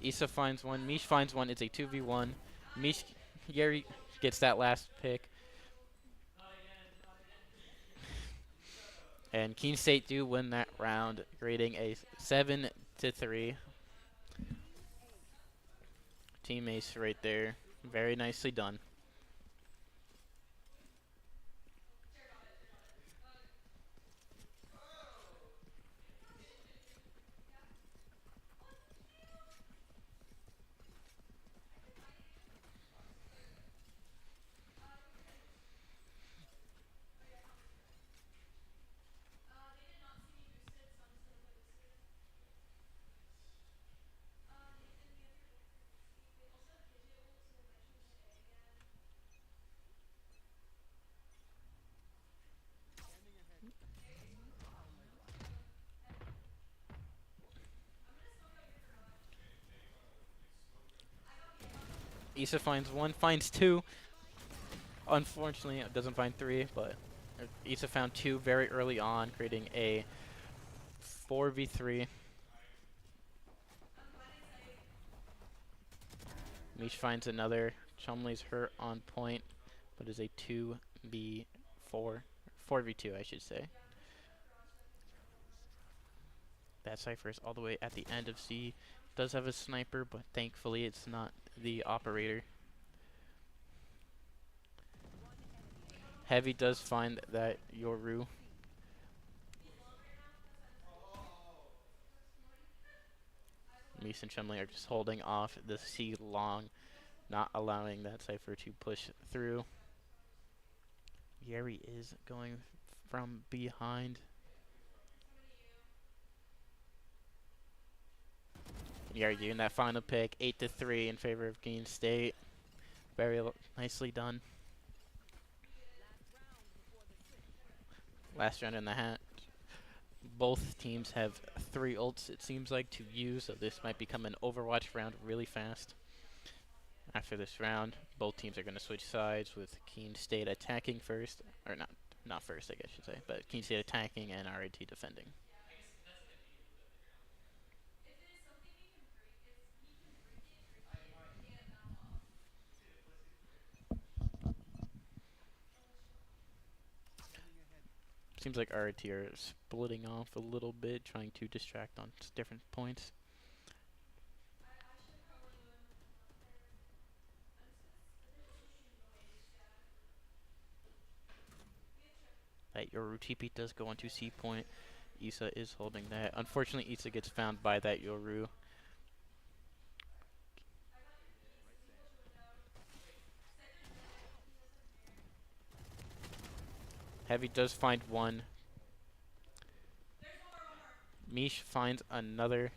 Issa finds one. Mish finds one. It's a 2v1. Mish Yeri gets that last pick. And Keene State do win that round, grading a 7-3. Team ace right there. Very nicely done. Issa finds one, finds two. Unfortunately, it doesn't find three, but Issa found two very early on, creating a 4v3. Mish finds another. Chumley's hurt on point, but is a 2v4. 4v2, I should say. That Cypher is all the way at the end of C. Does have a sniper, but thankfully it's not the operator. Heavy does find that Yoru. Mies and Chumley are just holding off the C long, not allowing that Cypher to push through. Yeri is going from behind. Yeri getting that final pick, 8-3 in favor of Keene State. Very nicely done. Last round in the hat. Both teams have 3 ults, it seems like, to use, so this might become an Overwatch round really fast. After this round, both teams are going to switch sides, with Keene State attacking first, or not first, I guess I should say, but Keene State attacking and RIT defending. Seems like RIT are splitting off a little bit, trying to distract on different points. That Yoru TP does go onto C point. Issa is holding that. Unfortunately, Issa gets found by that Yoru. Heavy does find one. Mish finds another.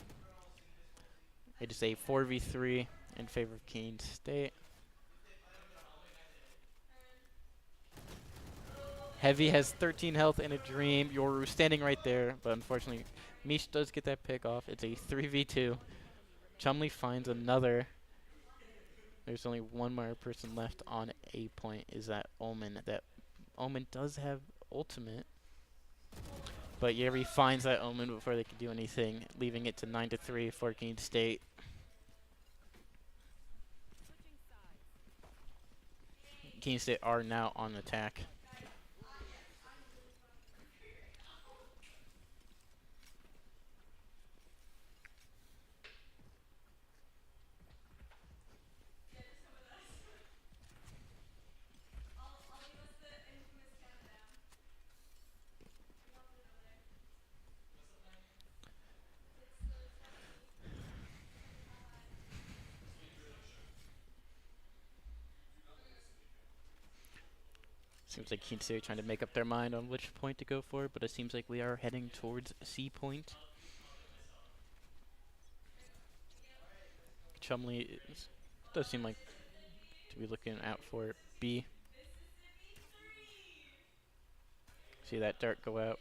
It is a 4v3 in favor of Keene State. Heavy has 13 health and a dream. Yoru standing right there, but unfortunately, Mish does get that pick off. It's a 3v2. Chumley finds another. There's only one more person left on A point. Is that Omen? That Omen does have ultimate, but Yeri finds that Omen before they can do anything, leaving it to 9-3 for Keene State. Keene State are now on attack. Seems like Keene State are trying to make up their mind on which point to go for, but it seems like we are heading towards C point. Chumley does seem like to be looking out for B. See that dart go out.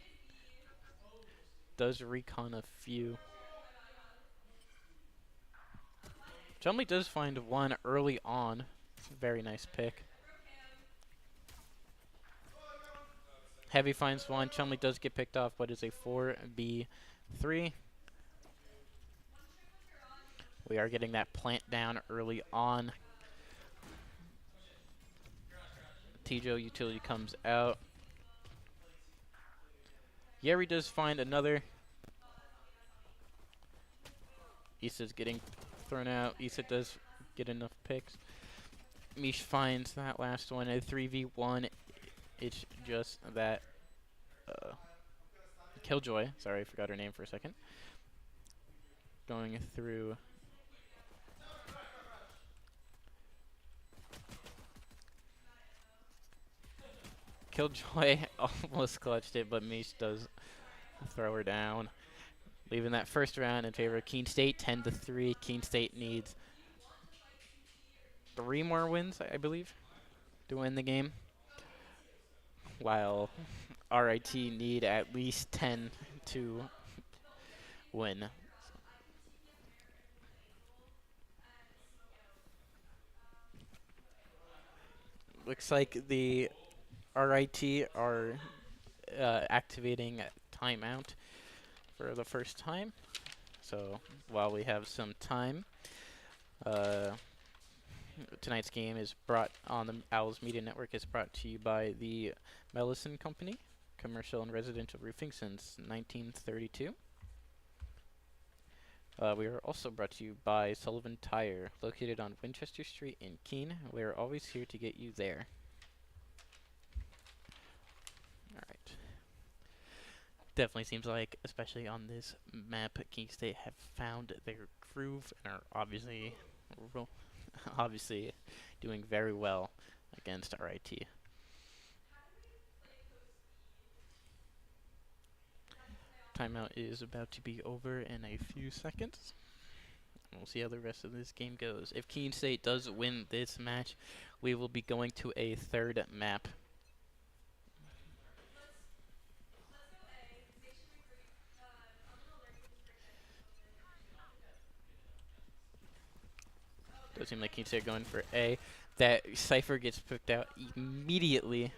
does recon a few. Chumley does find one early on. Very nice pick. Heavy finds one. Chumley does get picked off, but it's a 4v3. We are getting that plant down early on. Tijo utility comes out. Yeri does find another. Issa's getting thrown out. Issa does get enough picks. Mish finds that last one. A 3v1. It's just that Killjoy. Sorry, I forgot her name for a second. Going through. Killjoy almost clutched it, but Mish does throw her down. Leaving that first round in favor of Keene State, 10-3. Keene State needs 3 more wins, I believe, to win the game, while RIT need at least 10 to win. Looks like the RIT are activating timeout for the first time. So while we have some time, tonight's game is brought on the Owls Media Network. Is brought to you by the Mellison Company, commercial and residential roofing since 1932. We are also brought to you by Sullivan Tire, located on Winchester Street in Keene. We are always here to get you there. Alright. Definitely seems like, especially on this map, Keene State have found their groove and are obviously doing very well against RIT. Timeout is about to be over in a few seconds. We'll see how the rest of this game goes. If Keene State does win this match, we will be going to a third map. Does seem like Keene State going for A. That Cypher gets picked out immediately.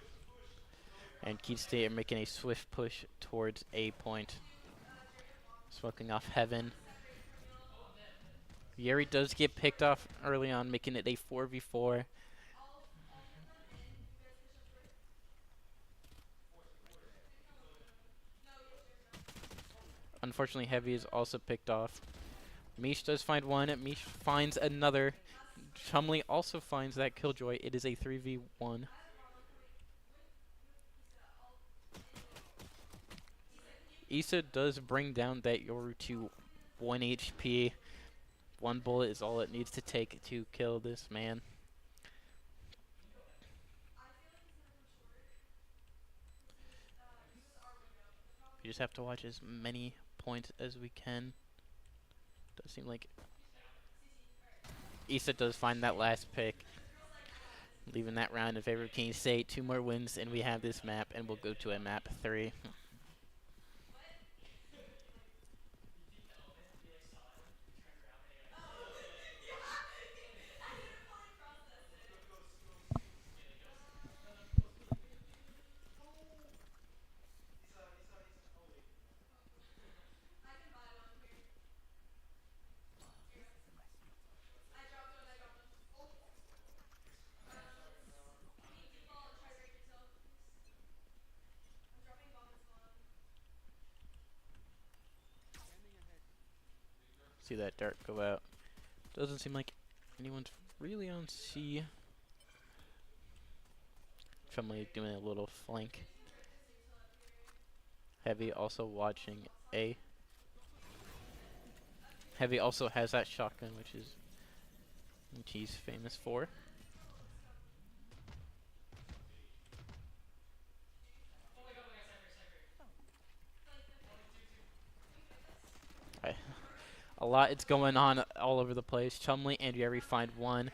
And Keene State are making a swift push towards A point. Smoking off Heaven. Yeri does get picked off early on, making it a 4v4. Unfortunately, Heavy is also picked off. Mish does find one. Mish finds another. Chumley also finds that Killjoy. It is a 3v1. Issa does bring down that Yoru to 1 HP. 1 bullet is all it needs to take to kill this man. We just have to watch as many points as we can. Does seem like Issa does find that last pick, leaving that round in favor of Keene State. 2 more wins and we have this map, and we'll go to a map 3. See that dart go out. Doesn't seem like anyone's really on C. Chumley doing a little flank. Heavy also watching A. Heavy also has that shotgun, which he's famous for. A lot is going on all over the place. Chumley and Yeri find one.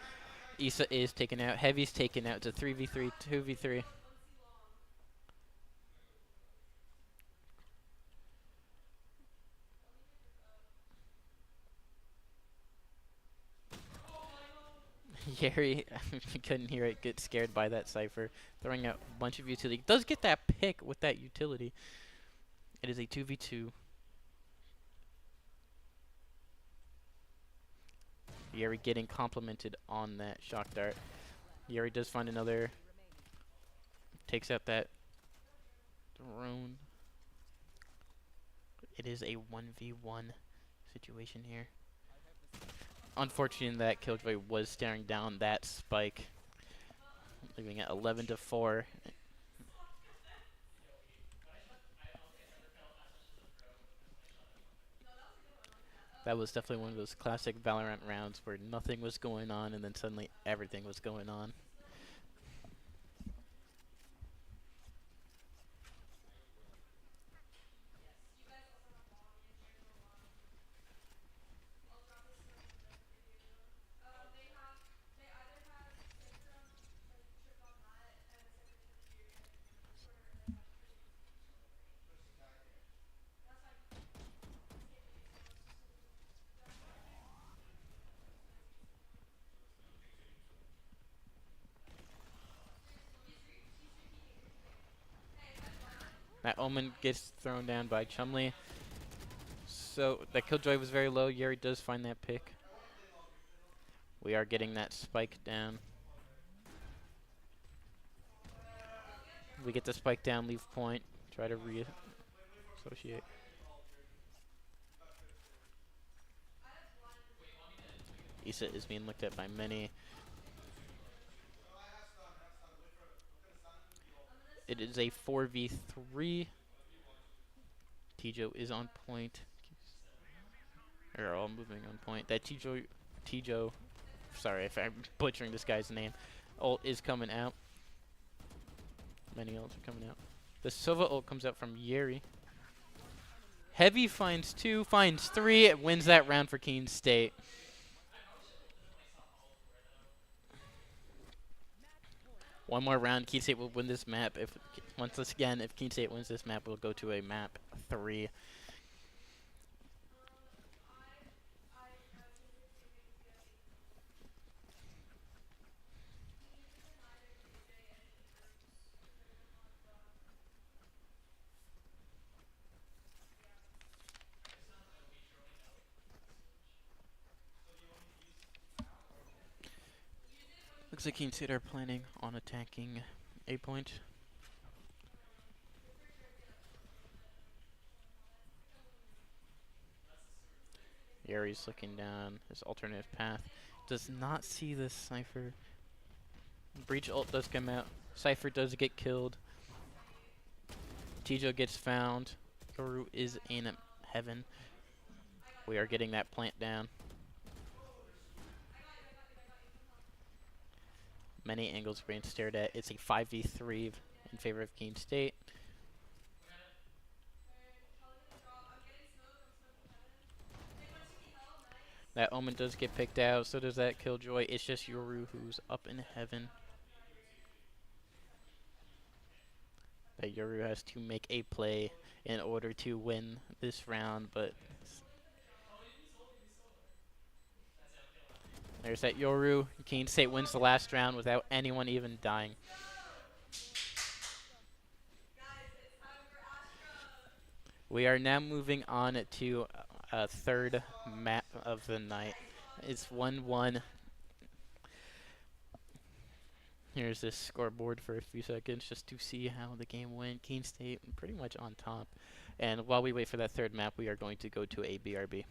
Issa is taken out. Heavy's taken out. It's a 3v3, 2v3. Yeri, you couldn't hear it, get scared by that Cypher. Throwing out a bunch of utility. Does get that pick with that utility. It is a 2v2. Yeri getting complimented on that shock dart. Yeri does find another. Takes out that drone. It is a 1v1 situation here. Unfortunately, that Killjoy was staring down that spike, leaving it 11-4. That was definitely one of those classic Valorant rounds where nothing was going on and then suddenly everything was going on. That Omen gets thrown down by Chumley. So that Killjoy was very low. Yeri does find that pick. We are getting that spike down. We get the spike down, leave point, try to re-associate. Issa is being looked at by many. It is a 4v3. Tijo is on point. They're all moving on point. That Tijo, sorry if I'm butchering this guy's name. Ult is coming out. Many ults are coming out. The Sova ult comes out from Yeri. Heavy finds 2, finds 3. It wins that round for Keene State. One more round, Keene State will win this map. If once again, if Keene State wins this map, we'll go to a map 3. Looks like Keene State are planning on attacking A point. Yeri's looking down his alternative path. Does not see this Cypher. Breach ult does come out. Cypher does get killed. Tijo gets found. Yoru is in heaven. We are getting that plant down. Many angles being stared at. It's a 5v3 in favor of Keene State. That Omen does get picked out, so does that Killjoy. It's just Yoru who's up in heaven. That Yoru has to make a play in order to win this round, but there's that Yoru. Keene State wins the last round without anyone even dying. We are now moving on to a third map of the night. It's 1-1. Here's this scoreboard for a few seconds just to see how the game went. Keene State pretty much on top. And while we wait for that third map, we are going to go to a BRB.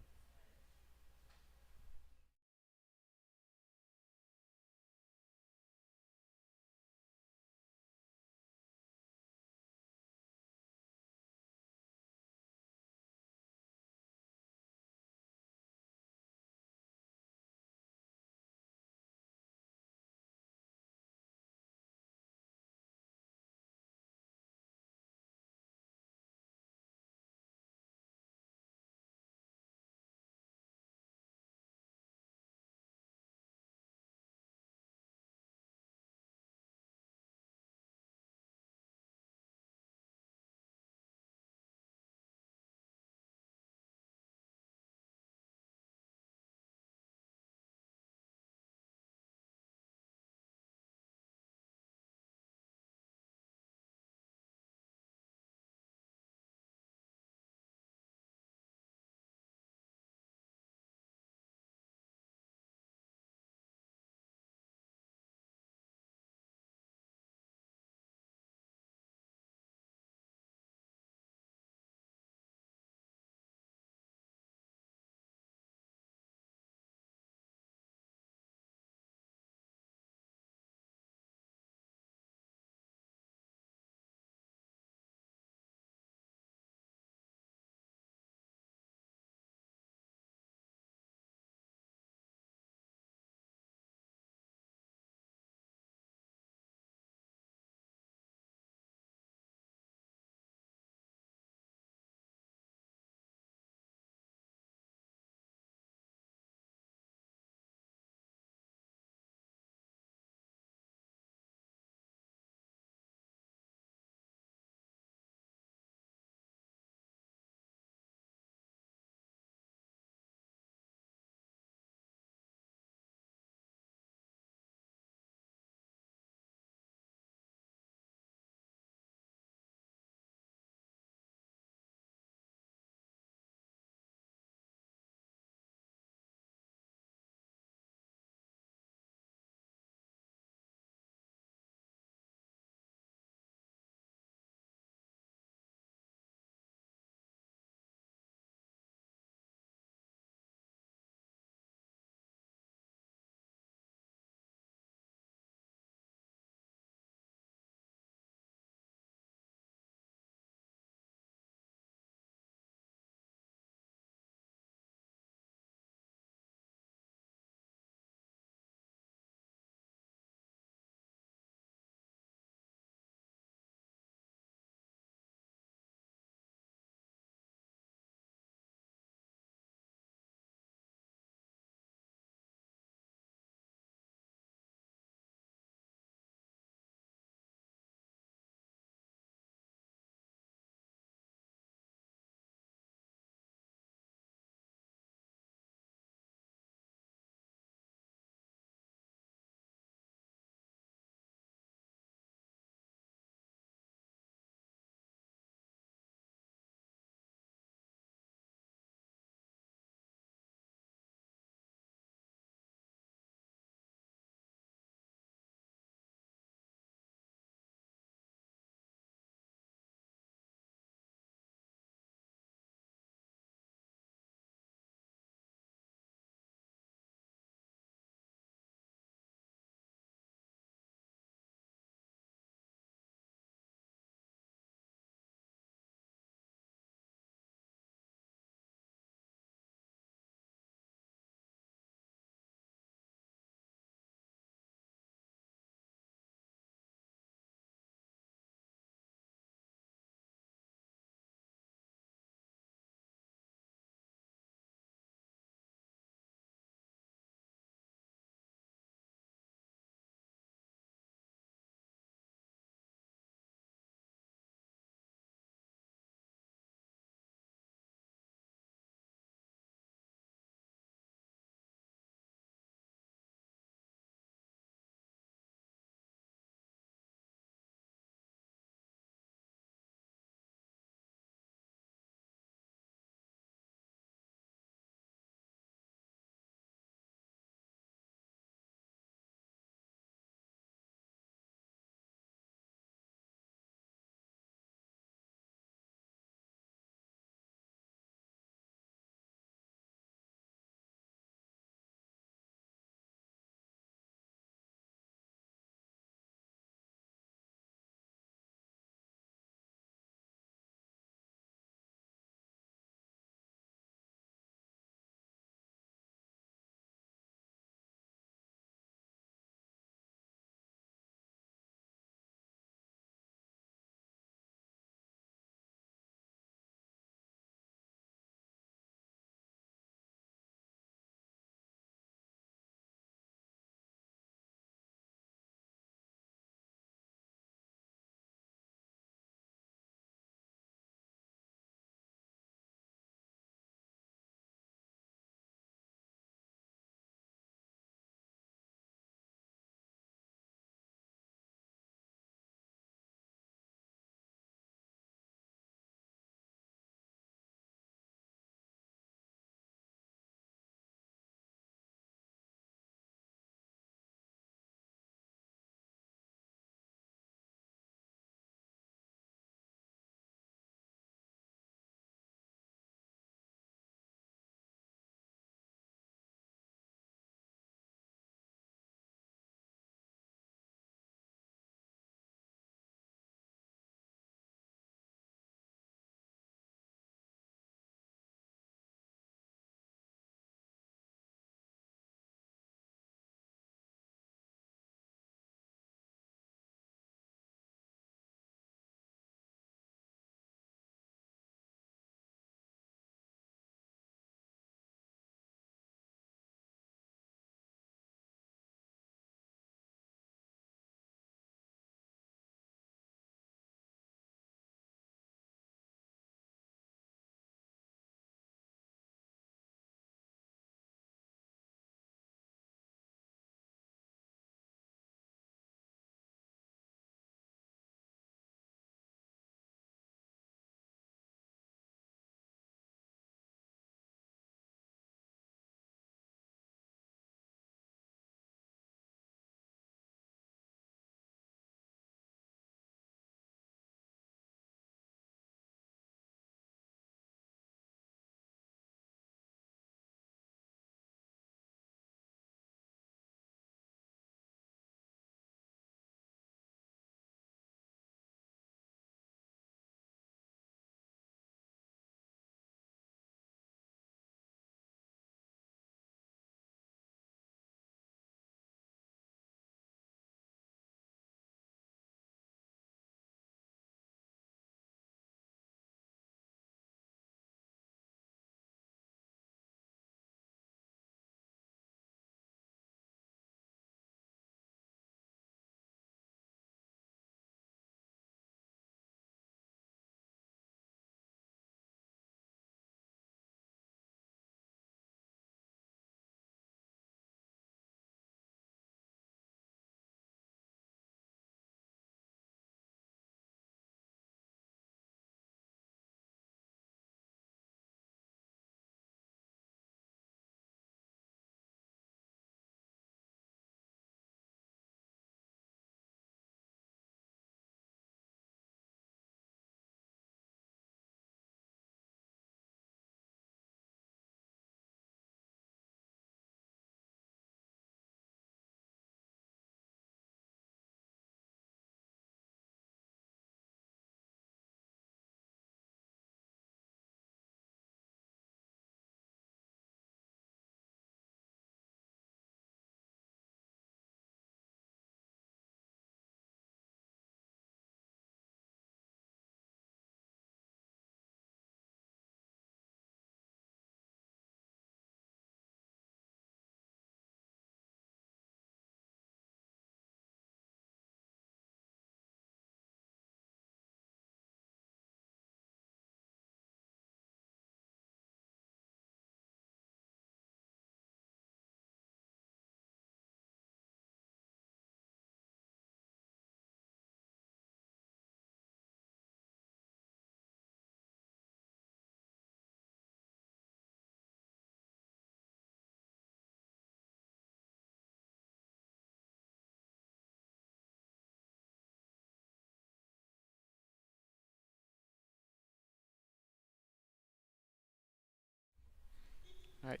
Alright,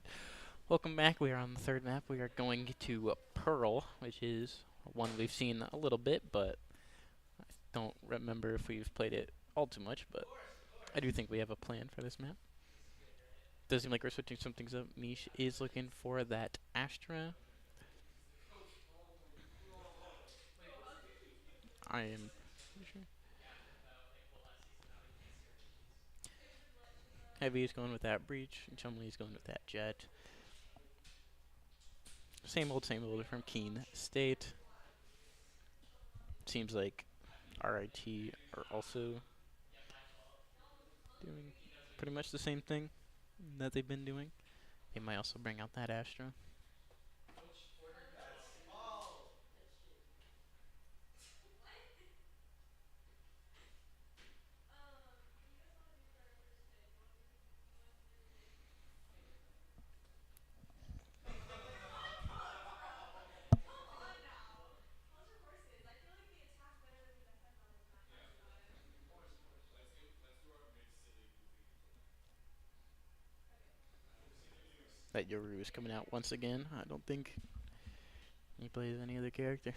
welcome back. We are on the third map. We are going to Pearl, which is one we've seen a little bit, but I don't remember if we've played it all too much, but I do think we have a plan for this map. Does seem like we're switching some things up. Mish is looking for that Astra. I am pretty sure. Heavy is going with that Breach, and Chumley is going with that Jet. Same old from Keene State. Seems like RIT are also doing pretty much the same thing that they've been doing. They might also bring out that Astra. That Yoru is coming out once again. I don't think he plays any other character.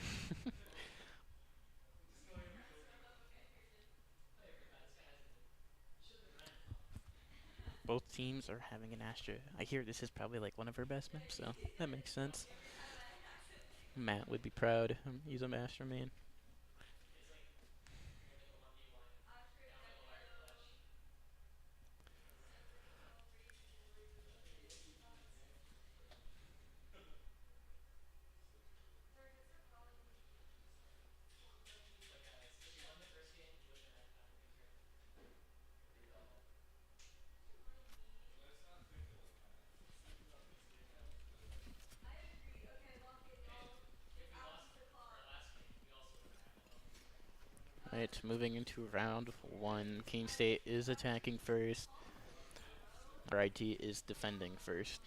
Both teams are having an Astra. I hear this is probably like one of her best maps, so that makes sense. Matt would be proud. He's a Astra main. Right, moving into round one. Keene State is attacking first. RIT is defending first.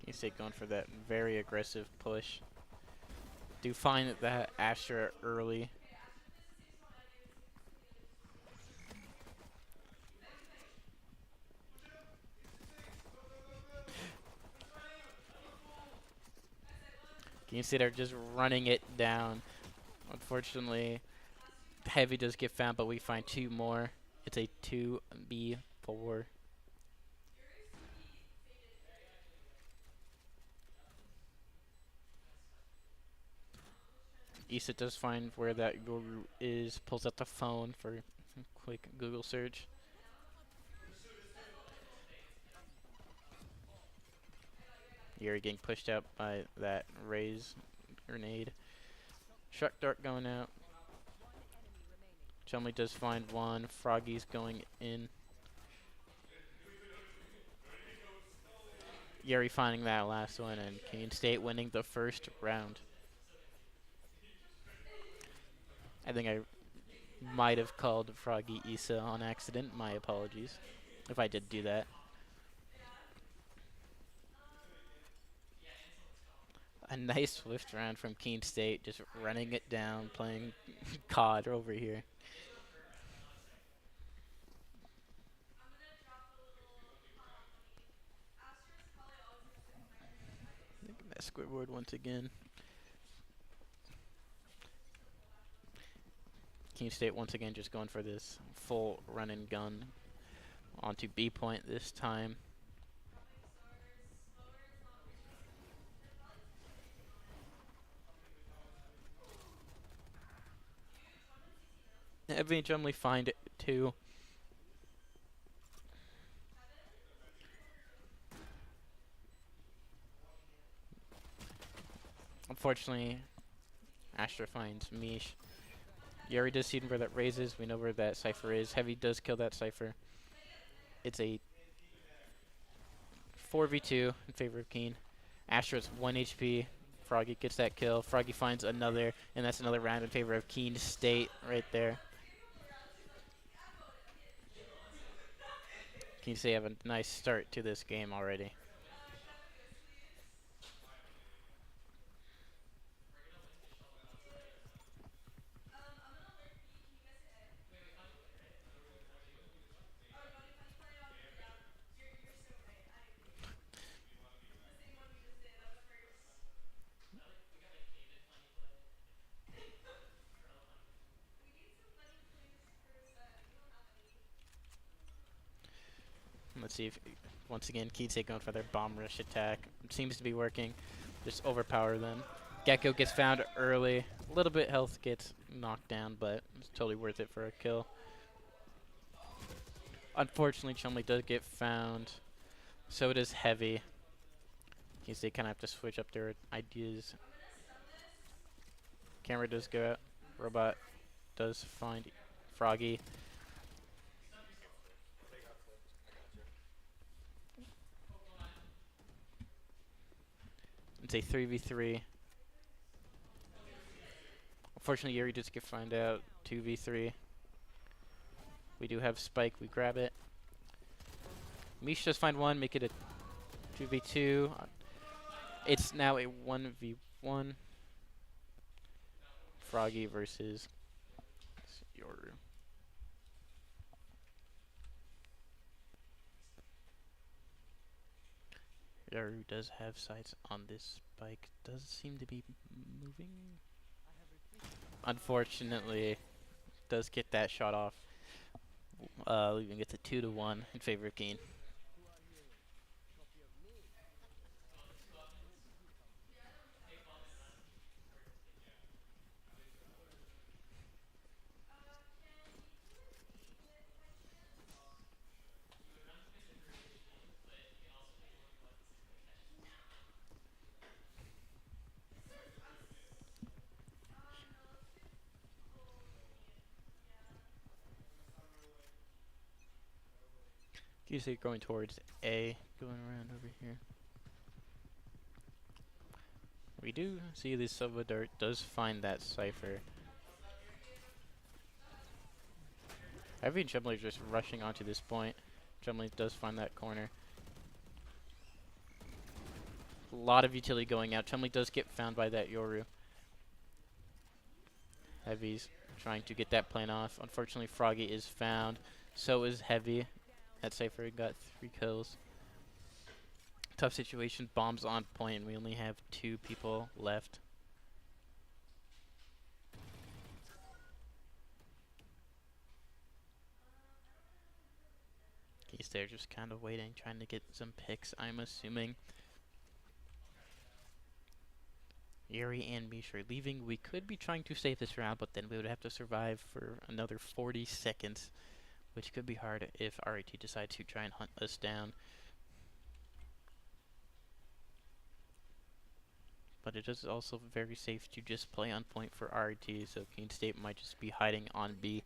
Keene State going for that very aggressive push. Do find that Astra early. Keene State are just running it down. Unfortunately, Heavy does get found, but we find two more. It's a 2v4. Issa does find where that Guru is, pulls out the phone for a quick Google search. Yuri getting pushed out by that Raze grenade. Shark Dart going out. Chumley does find one. Froggy's going in. Yuri finding that last one, and Keene State winning the first round. I think I might have called Froggy Issa on accident. My apologies if I did do that. A nice swift round from Keene State, just running it down, playing COD over here. That scoreboard once again. Keene State once again just going for this full run and gun onto B point this time. Eventually find it too. Unfortunately, Astra finds Mish. Yuri does see where that Raze is. We know where that Cypher is. Heavy does kill that Cypher. It's a 4v2 in favor of Keene. Astro's 1 HP. Froggy gets that kill. Froggy finds another, and that's another round in favor of Keene State right there. Keene State have a nice start to this game already. Let's see if, once again, Keene State going for their bomb rush attack. It seems to be working. Just overpower them. Gecko gets found early. A little bit health gets knocked down, but it's totally worth it for a kill. Unfortunately, Chumley does get found. So does Heavy. Keene State kind of have to switch up their ideas. Camera does go out. Robot does find Froggy. It's a 3v3. Unfortunately, Yuri does get found out. 2v3. We do have Spike. We grab it. Mish does find one. Make it a 2v2. It's now a 1v1. Froggy versus Yoru. Yoru does have sights on this Spike. Does seem to be moving. Unfortunately, does get that shot off. Leaving it to 2-1 in favor of Keene. You see going towards A, going around over here. We do see this Silva Dart does find that Cypher. Heavy and Chumley just rushing onto this point. Chumley does find that corner. A lot of utility going out. Chumley does get found by that Yoru. Heavy's trying to get that plan off. Unfortunately, Froggy is found. So is Heavy. That Cypher got 3 kills. Tough situation. Bombs on point. We only have 2 people left. He's there just kind of waiting, trying to get some picks, I'm assuming. Yuri and Mish are leaving. We could be trying to save this round, but then we would have to survive for another 40 seconds, which could be hard if RIT decides to try and hunt us down. But it is also very safe to just play on point for RIT, so Keene State might just be hiding on B.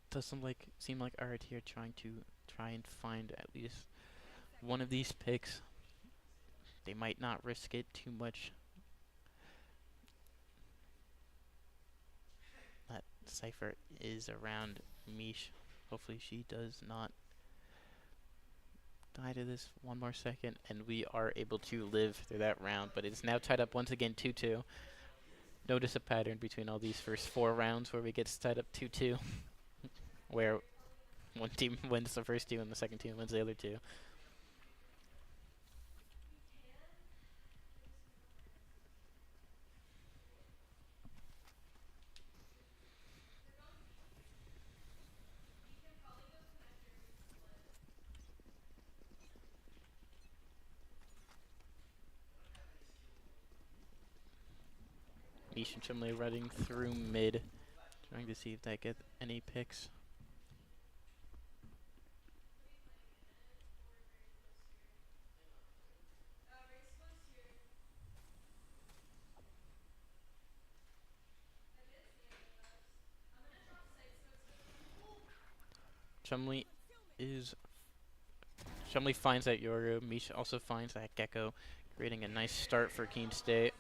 Does seem like RIT are trying to find at least one of these picks. They might not risk it too much. That Cypher is around Mish. Hopefully she does not die to this one more second, and we are able to live through that round. But it's now tied up once again 2-2. Notice a pattern between all these first 4 rounds where we get tied up 2-2. Where one team wins the first 2 and the second team wins the other 2. Mish and Chumley running through mid, trying to see if they get any picks. Chumley is Chumley finds that Yoru. Misha also finds that Gecko, creating a nice start for Keene State.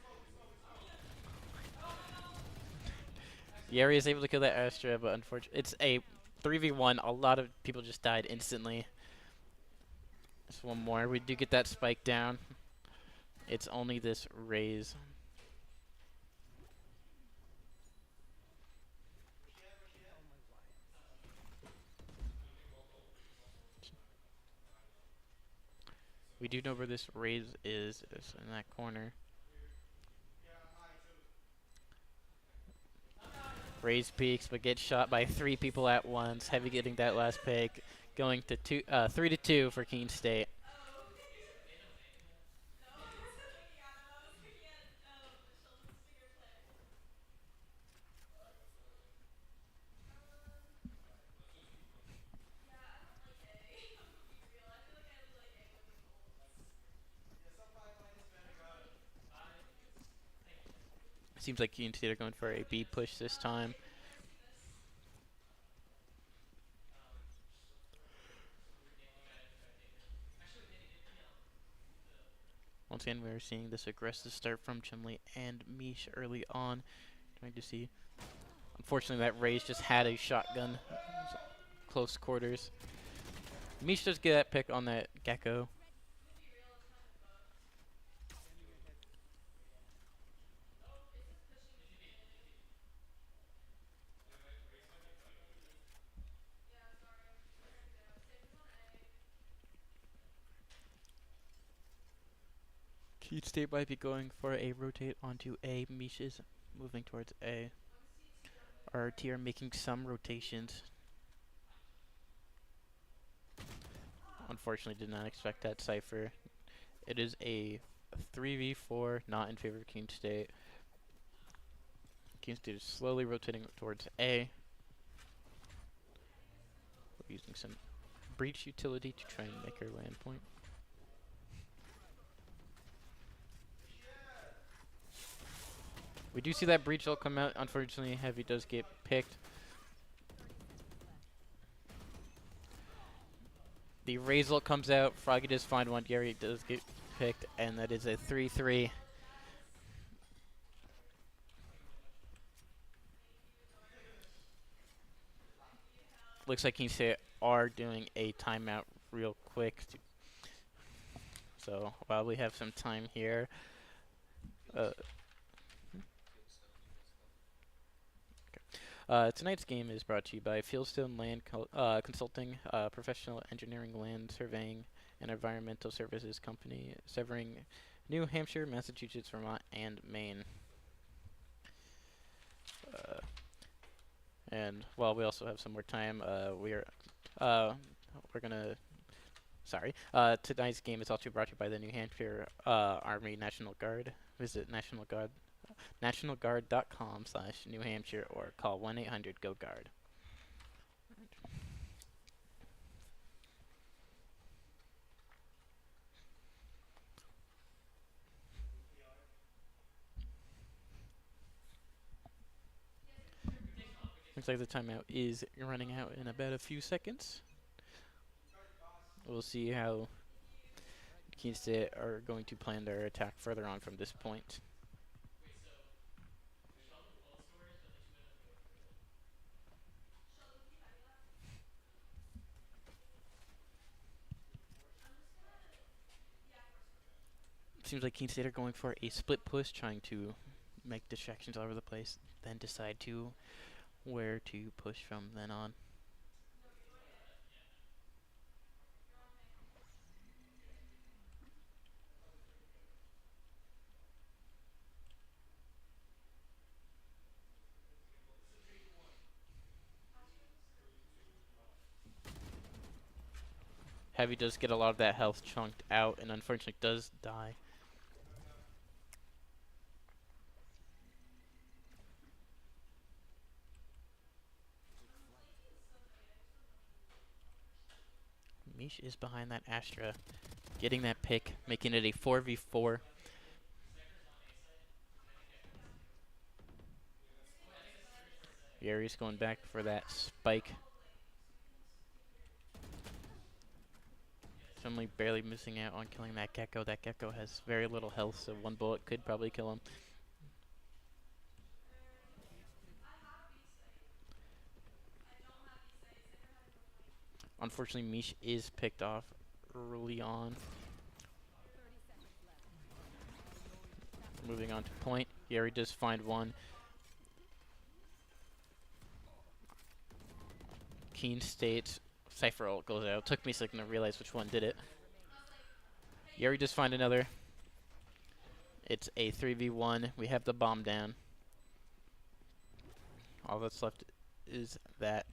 Yeri is able to kill that Astra, but unfortunately, it's a 3v1. A lot of people just died instantly. Just one more. We do get that spike down. It's only this raise. We do know where this raise is. It's in that corner. Raise peaks, but gets shot by 3 people at once. Heavy getting that last pick. Going to 3-2 for Keene State. Seems like Keene State are going for a B push this time. Once again, we're seeing this aggressive start from Chumley and Mish early on. Trying to see. Unfortunately, that Raze just had a shotgun. Close quarters. Mish does get that pick on that Gecko. Keene State might be going for a rotate onto A. Mish is moving towards A. RIT are making some rotations. Unfortunately, did not expect that Cypher. It is a 3v4, not in favor of Keene State. Keene State is slowly rotating towards A. We're using some breach utility to try and make our land point. We do see that breach will come out. Unfortunately, Heavy does get picked. The Razel comes out. Froggy does find one. Gary does get picked, and that is a 3-3. Looks like Keene State are doing a timeout real quick. So while we have some time here, tonight's game is brought to you by Fieldstone Land Consulting, professional engineering, land surveying, and environmental services company, serving New Hampshire, Massachusetts, Vermont, and Maine. And while we also have some more time, we're gonna. Sorry. Tonight's game is also brought to you by the New Hampshire Army National Guard. Visit nationalguard.com/New Hampshire or call 1-800-GO-GUARD. Looks like the timeout is running out in about a few seconds. We'll see how Keene State are going to plan their attack further on from this point. Seems like Keene State are going for a split push, trying to make distractions all over the place, then decide to where to push from then on. Heavy does get a lot of that health chunked out and unfortunately does die. Mish is behind that Astra, getting that pick, making it a 4v4. Yari's going back for that spike. Chumley barely missing out on killing that Gecko. That Gecko has very little health, so one bullet could probably kill him. Unfortunately, Mish is picked off early on. 30 seconds left. Moving on to point. Yeri does find one. Keene states Cypher ult goes out. Took me a second to realize which one did it. Yeri does find another. It's a 3v1. We have the bomb down. All that's left is that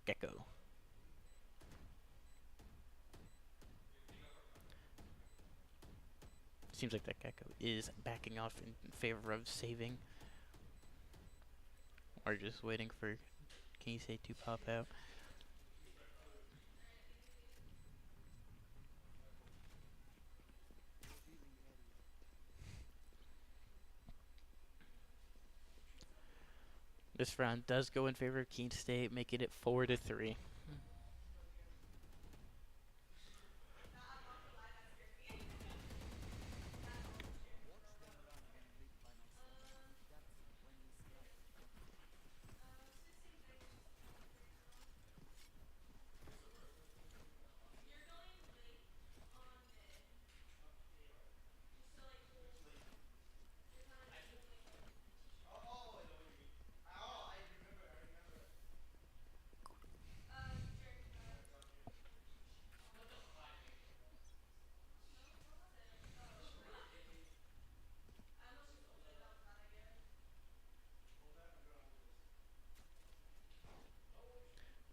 Gecko. Seems like that Gecko is backing off in favor of saving. Or just waiting for Keene to pop out. This round does go in favor of Keene State, making it 4-3.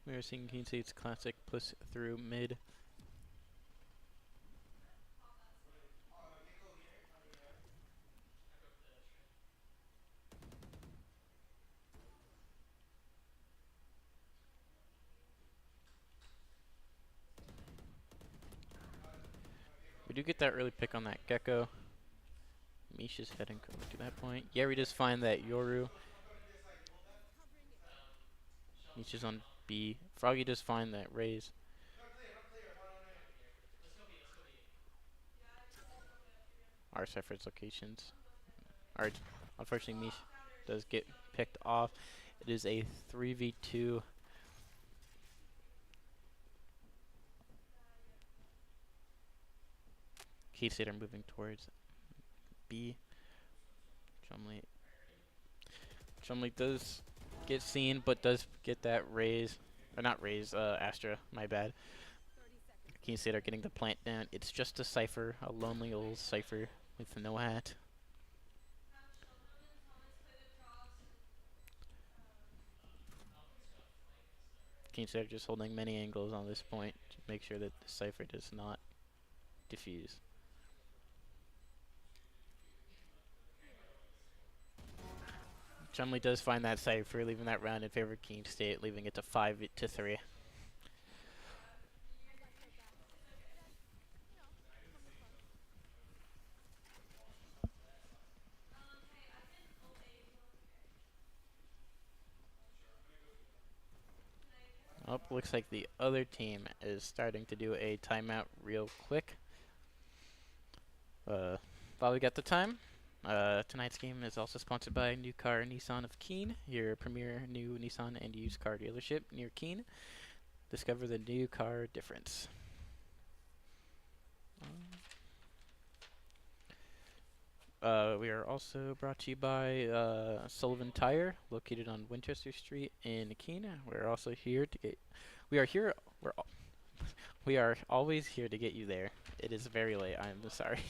We are seeing Keene State's classic push through mid. We do get that early pick on that Gecko. Misha's heading to that point. Yeri does find that Yoru. Misha's on B. Froggy does find that Raze. Our Cypher's locations. Alright, unfortunately Misha does get picked off. It is a 3v2. Keene State are moving towards B. Chumley does get seen, but does get that Raze. Or not Raze, Astra, my bad. 30 seconds. Keene State are getting the plant down. It's just a Cypher, a lonely old Cypher with no hat. Keene State are just holding many angles on this point to make sure that the Cypher does not defuse. Chumley does find that Cypher, leaving that round in favor of Keene State, leaving it to 5-3. Unless they're back. Come with fun. Oh, looks like the other team is starting to do a timeout real quick. While we got the time, tonight's game is also sponsored by New Car Nissan of Keene, your premier new Nissan and used car dealership near Keene. Discover the new car difference. We are also brought to you by Sullivan Tire, located on Winchester Street in Keene. We're also here to get. We are here. We are always here to get you there. It is very late. I'm sorry.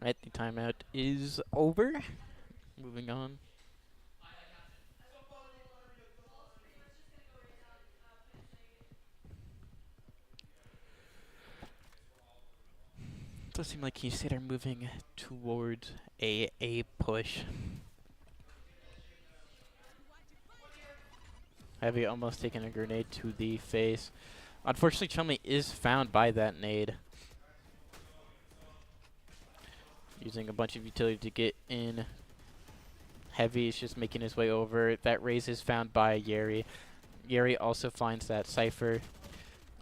Alright, the timeout is over. Moving on. It does seem like Keene State are moving towards a push. Heavy almost taking a grenade to the face. Unfortunately, Chumley is found by that nade. Using a bunch of utility to get in. Heavy is just making his way over. That raise is found by Yeri. Yeri also finds that Cypher.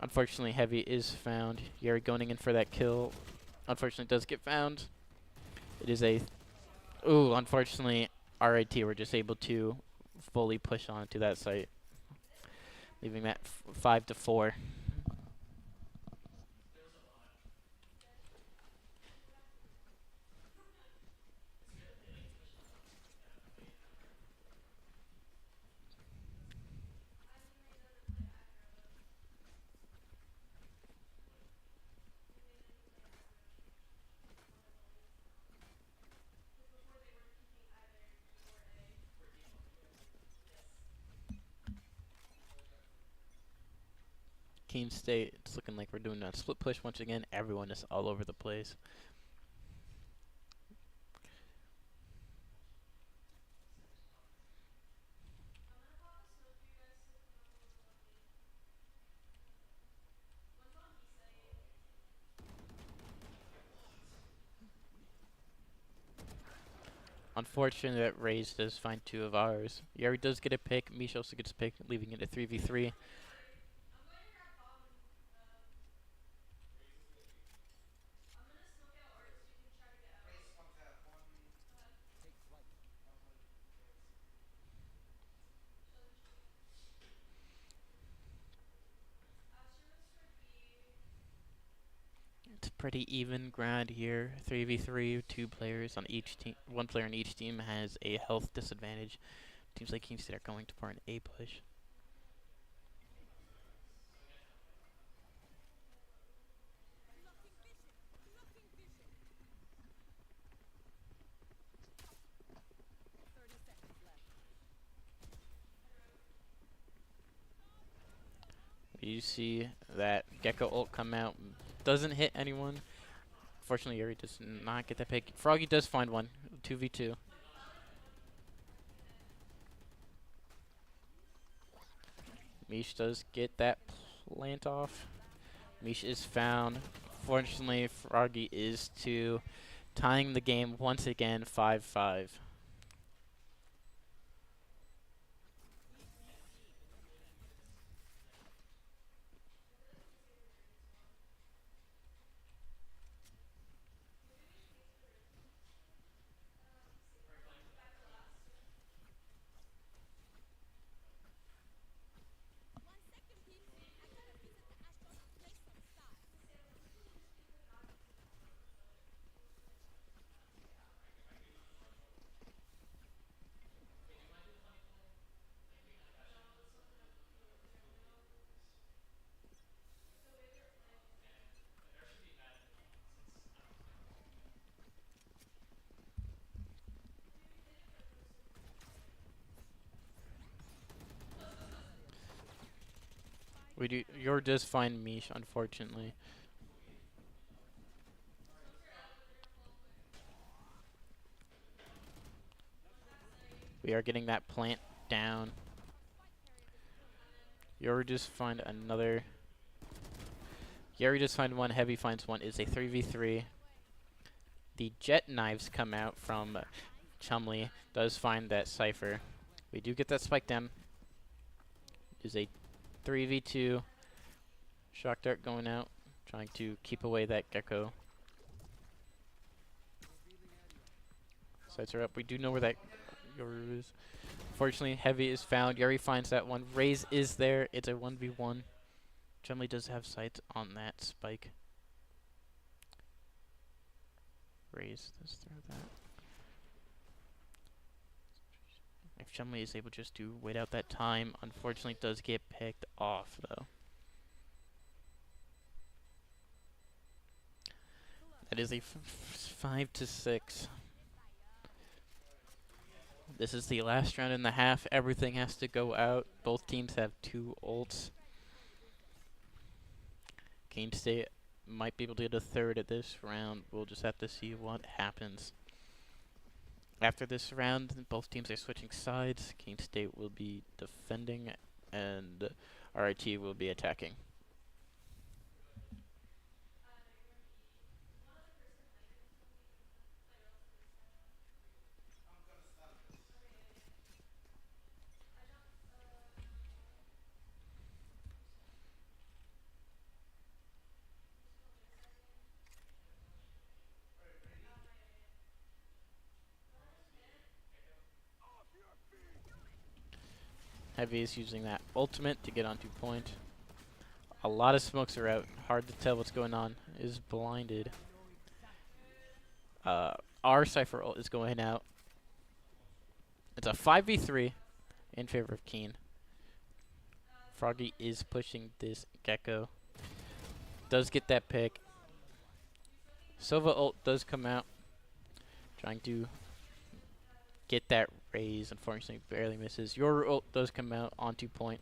Unfortunately, Heavy is found. Yeri going in for that kill. Unfortunately, does get found. It is a... Ooh, unfortunately, RIT were just able to fully push onto that site. Leaving that 5-4. Keene State, it's looking like we're doing a split push once again. Everyone is all over the place. Unfortunate that Raze does find two of ours. Yeri does get a pick. Mish also gets a pick, leaving it a 3v3. It's a pretty even ground here. 3v3, two players on each team. One player on each team has a health disadvantage. Teams like Keene State are going for an A push. You see that Gecko ult come out. Doesn't hit anyone. Fortunately, Yuri does not get that pick. Froggy does find one. 2v2. Mish does get that plant off. Mish is found. Fortunately, Froggy is two. Tying the game once again, 5-5. We do. Yor does find Mish, unfortunately. We are getting that plant down. Yor just find another. Yuri just find one. Heavy finds one. It's a 3v3. The jet knives come out from Chumley. Does find that Cypher. We do get that spike down. Is a 3v2. Shock dart going out. Trying to keep away that Gecko. Sights are up. We do know where that Yoru is. Fortunately, Heavy is found. Yuri finds that one. Raze is there. It's a 1v1. Chumley does have sights on that spike. Raze does throw that. If Chumley is able just to wait out that time, unfortunately does get picked off though. That is a 5-6. This is the last round in the half. Everything has to go out. Both teams have two ults. Keene State might be able to get a third at this round. We'll just have to see what happens. After this round, both teams are switching sides. Keene State will be defending and RIT will be attacking. Heavy is using that ultimate to get onto point. A lot of smokes are out. Hard to tell what's going on. Is blinded. Our Cypher ult is going out. It's a 5v3 in favor of Keene. Froggy is pushing this Gecko. Does get that pick. Sova ult does come out. Trying to get that raise. Unfortunately, barely misses. Your ult does come out onto point.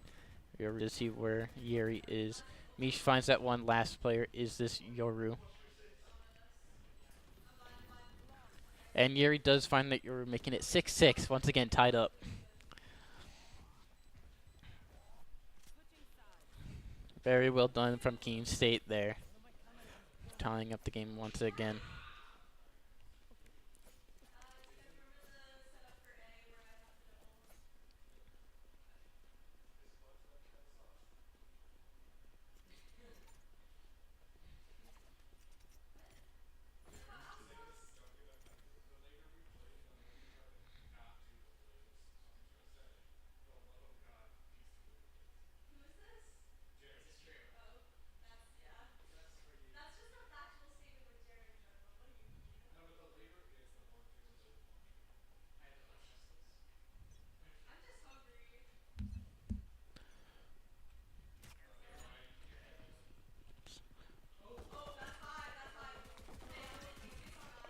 You're able to see where Yeri is. Mish finds that one. Last player is this Yoru. And Yeri does find that Yoru, making it 6-6. Once again, tied up. Very well done from Keene State there. Tying up the game once again.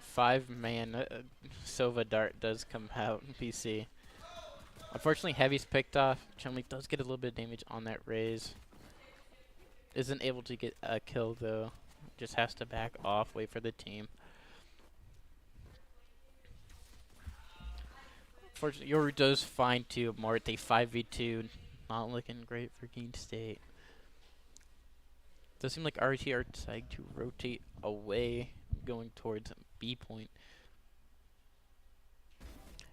Five-man Sova Dart does come out in PC. Unfortunately, Heavy's picked off. Chumley does get a little bit of damage on that raise. Isn't able to get a kill, though. Just has to back off, wait for the team. Unfortunately, Yoru does find two. Marte 5v2. Not looking great for Keene State. Does seem like RT are deciding to rotate away, going towards B point.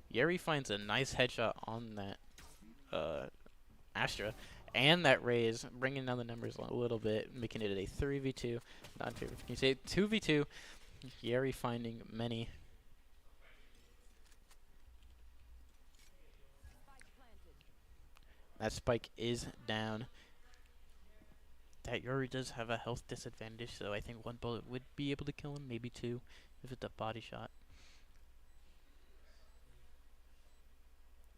Yeri finds a nice headshot on that Astra, and that raise, bringing down the numbers a little bit, making it a 3v2. Not in favor. Can you say 2v2? Yeri finding many. That spike is down. That Yuri does have a health disadvantage, so I think one bullet would be able to kill him, maybe two, if it's a body shot.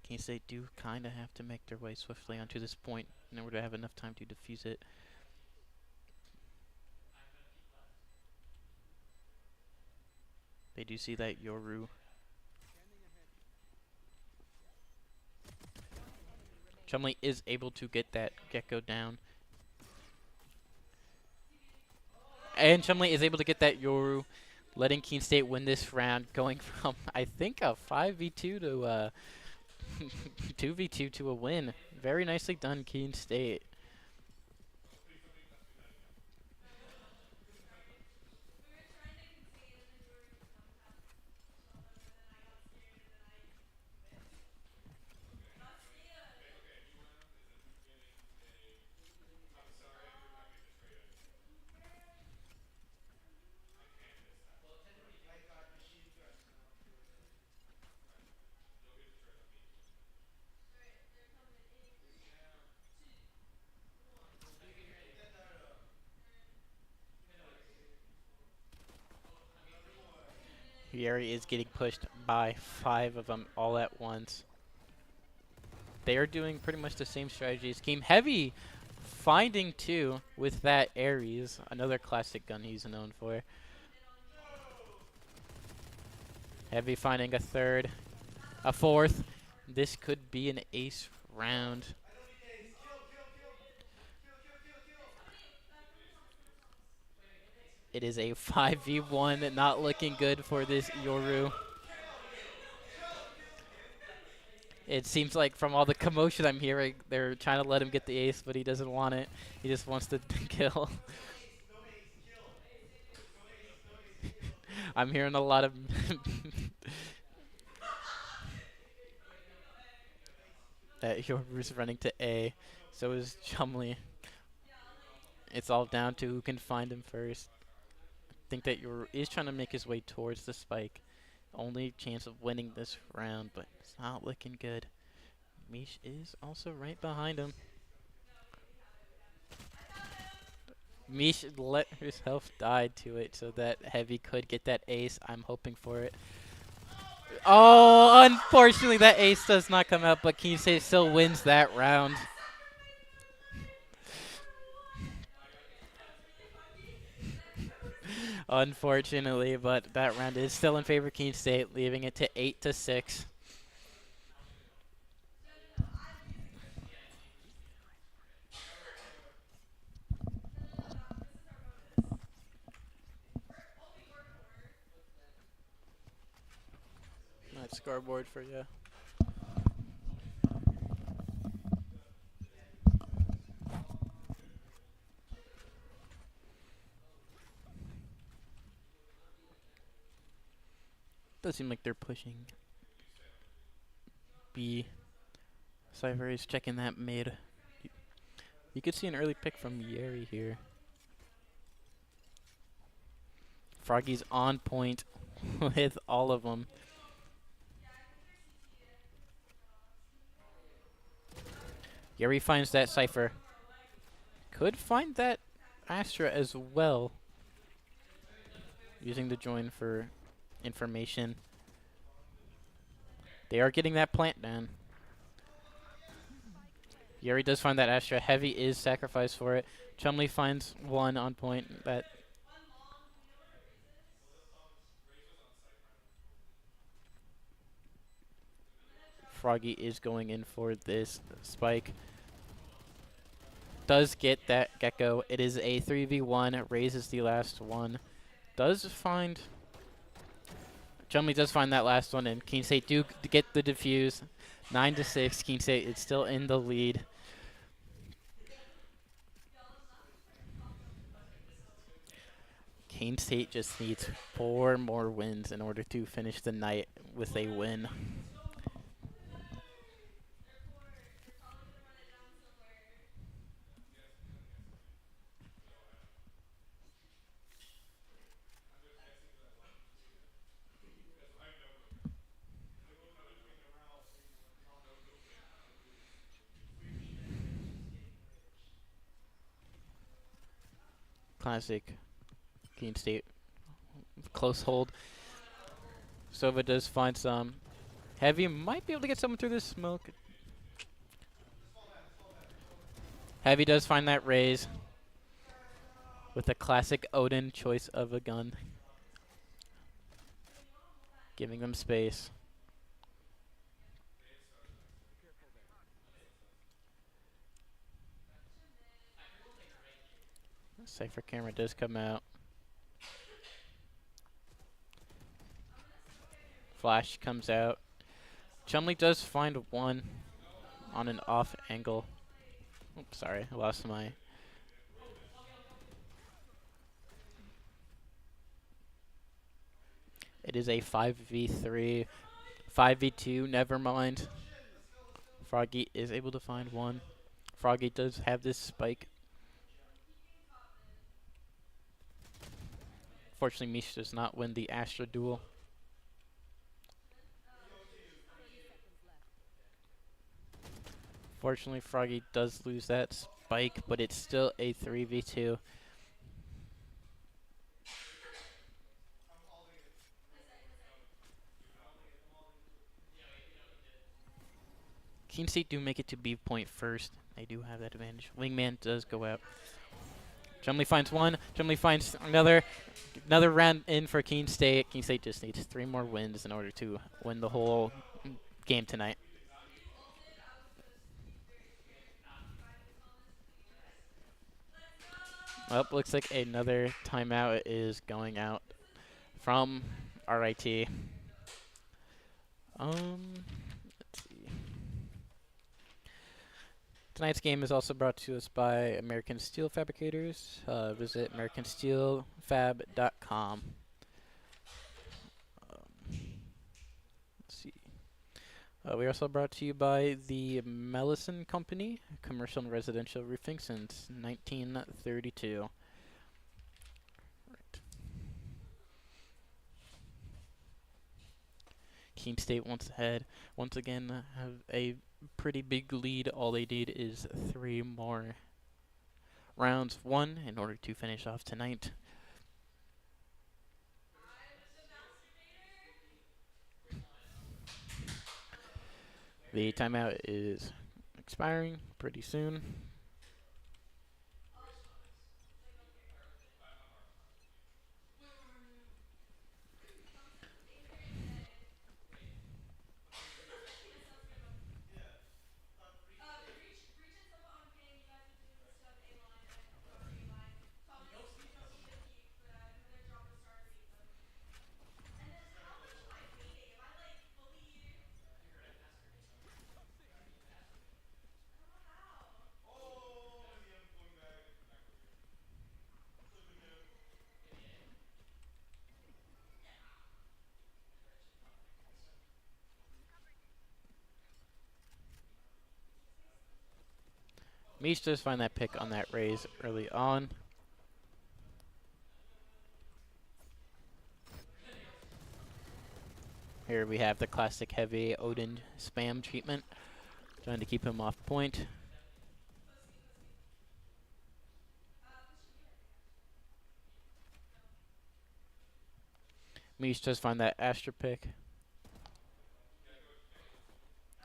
Keene State do kind of have to make their way swiftly onto this point in order to have enough time to defuse it. They do see that Yoru. Chumley is able to get that Gecko down. And Chumley is able to get that Yoru, letting Keene State win this round, going from, I think, a 5v2 to a 2v2 to a win. Very nicely done, Keene State. Yeri is getting pushed by 5 of them all at once. They are doing pretty much the same strategies. Keene Heavy finding 2 with that Ares, another classic gun he's known for. Heavy finding a 3rd, a 4th. This could be an ace round. It is a 5v1, not looking good for this Yoru. It seems like from all the commotion I'm hearing, they're trying to let him get the ace, but he doesn't want it. He just wants to kill. I'm hearing a lot of that Yoru's running to A. So is Chumley. It's all down to who can find him first. I think that Yoru is trying to make his way towards the spike. Only chance of winning this round, but it's not looking good. Mish is also right behind him. Mish let herself die to it so that Heavy could get that ace. I'm hoping for it. Oh, unfortunately that ace does not come out, but Keene still wins that round. Unfortunately, but that round is still in favor of Keene State, leaving it to 8-6. That scoreboard for you. Does seem like they're pushing B. Cypher is checking that mid. You could see an early pick from Yeri here. Froggy's on point with all of them. Yeri finds that Cypher. Could find that Astra as well. Using the join for information. They are getting that plant down. Yeri does find that Astra. Heavy is sacrificed for it. Chumley finds one on point. That Froggy is going in for this spike. Does get that Gecko. It is a 3v1. Raises the last one. Does find... Chumley does find that last one, and Keene State do get the defuse. 9-6. Keene State is still in the lead. Keene State just needs 4 more wins in order to finish the night with a win. Classic Keene State. Close hold. Sova does find some. Heavy might be able to get someone through this smoke. Heavy does find that raise with a classic Odin choice of a gun. Giving them space. Cypher camera does come out. Flash comes out. Chumley does find one on an off angle. Oops, sorry, I lost my... It is a 5v3. 5v2, never mind. Froggy is able to find one. Froggy does have this spike. Fortunately, Mish does not win the Astra duel. Fortunately, Froggy does lose that spike, but it's still a 3v2. Keene State do make it to B point first. They do have that advantage. Wingman does go out. Chumley finds one. Chumley finds another. Another round in for Keene State. Keene State just needs 3 more wins in order to win the whole game tonight. Well, looks like another timeout is going out from RIT. Let's see. Tonight's game is also brought to us by American Steel Fabricators. Visit AmericanSteelFab.com. Let's see. We're also brought to you by the Mellison Company, commercial and residential roofing since 1932. Right. Keene State once again have a pretty big lead. All they need is 3 more rounds won in order to finish off tonight. The timeout is expiring pretty soon. Meech does find that pick on that raise early on. Here we have the classic heavy Odin spam treatment, trying to keep him off point. Meech does find that Astra pick.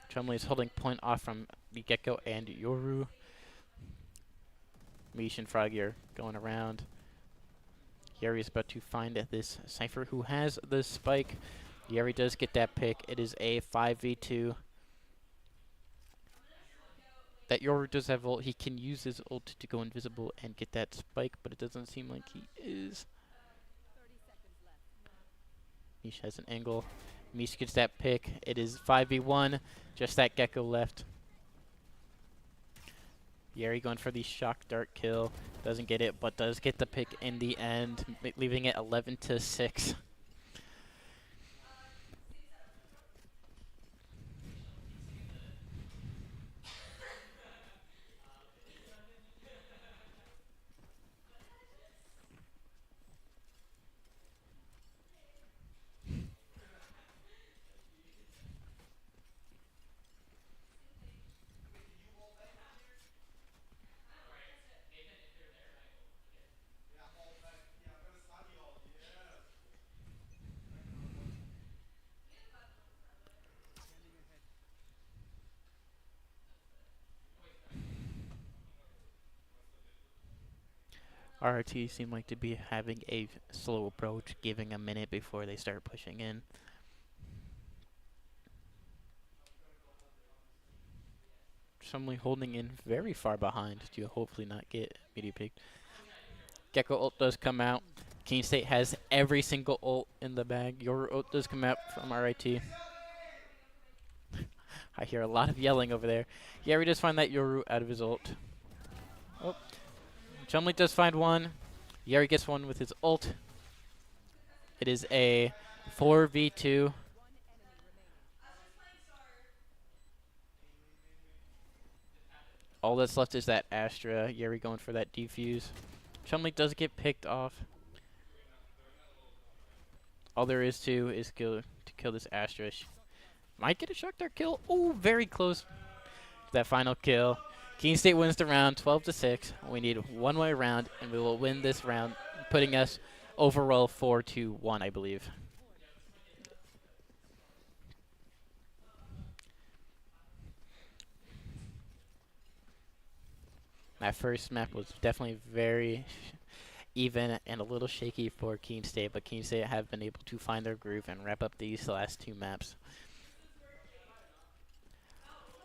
Chumley is holding point off from the Gecko and Yoru. Meech and Froggy are going around. Yeri is about to find this Cypher who has the spike. Yeri does get that pick. It is a 5v2. That Yoru does have ult. He can use his ult to go invisible and get that spike, but it doesn't seem like he is. 30 seconds left. Mish has an angle. Mish gets that pick. It is 5v1. Just that Gecko left. Yeri going for the shock dart kill. Doesn't get it, but does get the pick in the end, leaving it 11-6. RT seem like to be having a slow approach, giving a minute before they start pushing in. Suddenly holding in very far behind to hopefully not get media picked. Gecko ult does come out. Keene State has every single ult in the bag. Your ult does come out from RIT. I hear a lot of yelling over there. Yeri does find that Yoru out of his ult. Oh. Chumley does find one. Yeri gets one with his ult. It is a 4v2. All that's left is that Astra. Yeri going for that defuse. Chumley does get picked off. All there is to kill this Astra. Might get a shock dart kill. Oh, very close. That final kill. Keene State wins the round 12-6. We need one more round, and we will win this round, putting us overall 4-1, I believe. That first map was definitely very even and a little shaky for Keene State, but Keene State have been able to find their groove and wrap up these last 2 maps.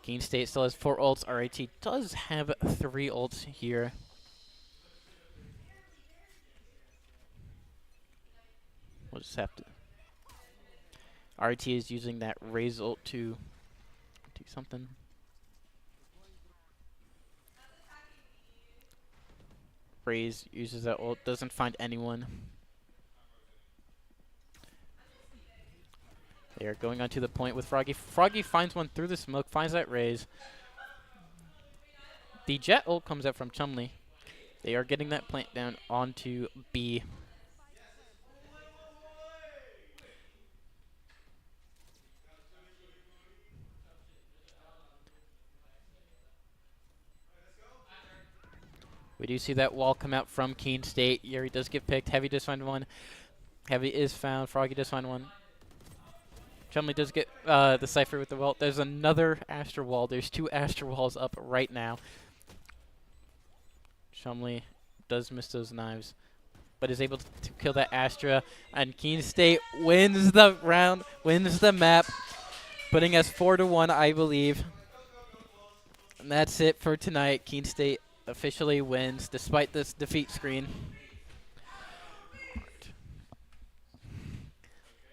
Keene State still has 4 ults. RIT does have 3 ults here. We'll just have to. RIT is using that raise ult to do something. Raze uses that ult, doesn't find anyone. They are going onto the point with Froggy. Froggy finds one through the smoke, finds that Raze. The Jet ult comes out from Chumley. They are getting that plant down onto B. We do see that wall come out from Keene State. Yuri does get picked. Heavy does find one. Heavy is found. Froggy does find one. Chumley does get the Cypher with the wall. There's another Astra wall. There's 2 Astra walls up right now. Chumley does miss those knives, but is able to kill that Astra. And Keene State wins the round, wins the map, putting us 4-1, I believe. And that's it for tonight. Keene State officially wins despite this defeat screen.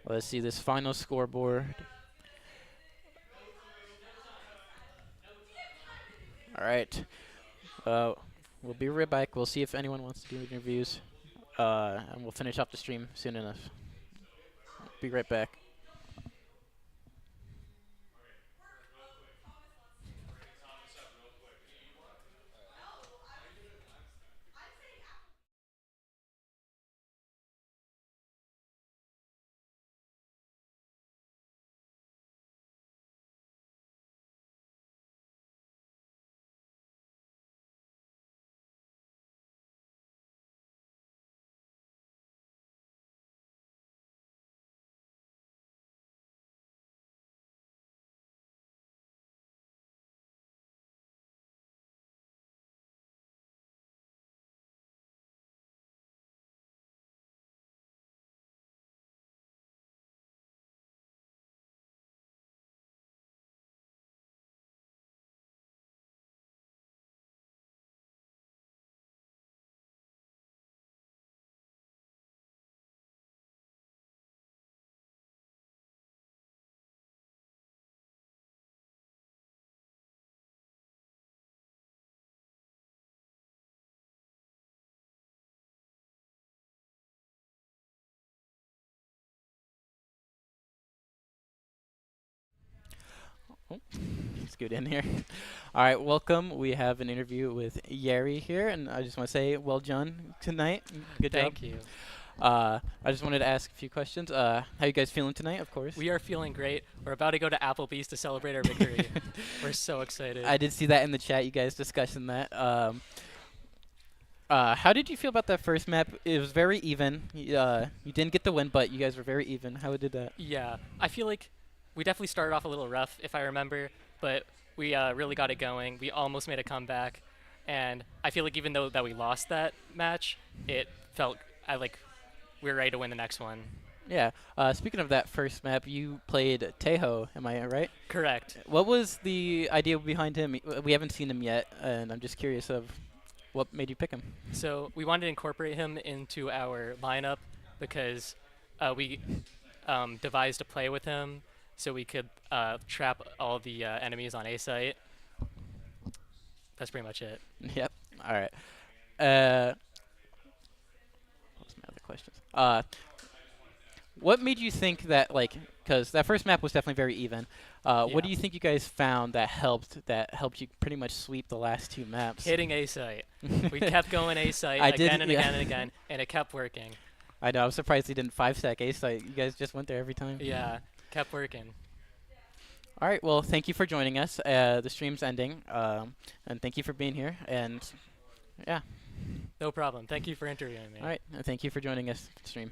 Let's see this final scoreboard. All right. We'll be right back. We'll see if anyone wants to do interviews. And we'll finish up the stream soon enough. Be right back. Oh, let's get in here. All right, welcome. We have an interview with Yeri here, and I just want to say, well done tonight. Good job. Thank you. I just wanted to ask a few questions. How you guys feeling tonight, of course? We are feeling great. We're about to go to Applebee's to celebrate our victory. We're so excited. I did see that in the chat, you guys discussing that. How did you feel about that first map? It was very even. You didn't get the win, but you guys were very even. How did that? Yeah, I feel like we definitely started off a little rough, if I remember, but we really got it going. We almost made a comeback, and I feel like even though that we lost that match, it felt like we were ready to win the next one. Yeah. Speaking of that first map, you played Tejo, am I right? Correct. What was the idea behind him? We haven't seen him yet, and I'm just curious of what made you pick him. So we wanted to incorporate him into our lineup because we devised a play with him so we could trap all the enemies on A site. That's pretty much it. Yep. All right. What's my other questions? What made you think that, because that first map was definitely very even. What do you think you guys found that helped you pretty much sweep the last 2 maps? Hitting A site. We kept going A site again and again and again, and it kept working. I know. I was surprised he didn't 5-stack A site. You guys just went there every time. Yeah, kept working. All right. Well, thank you for joining us. The stream's ending, and thank you for being here. And yeah. No problem. Thank you for interviewing me. All right. Thank you for joining us. Stream.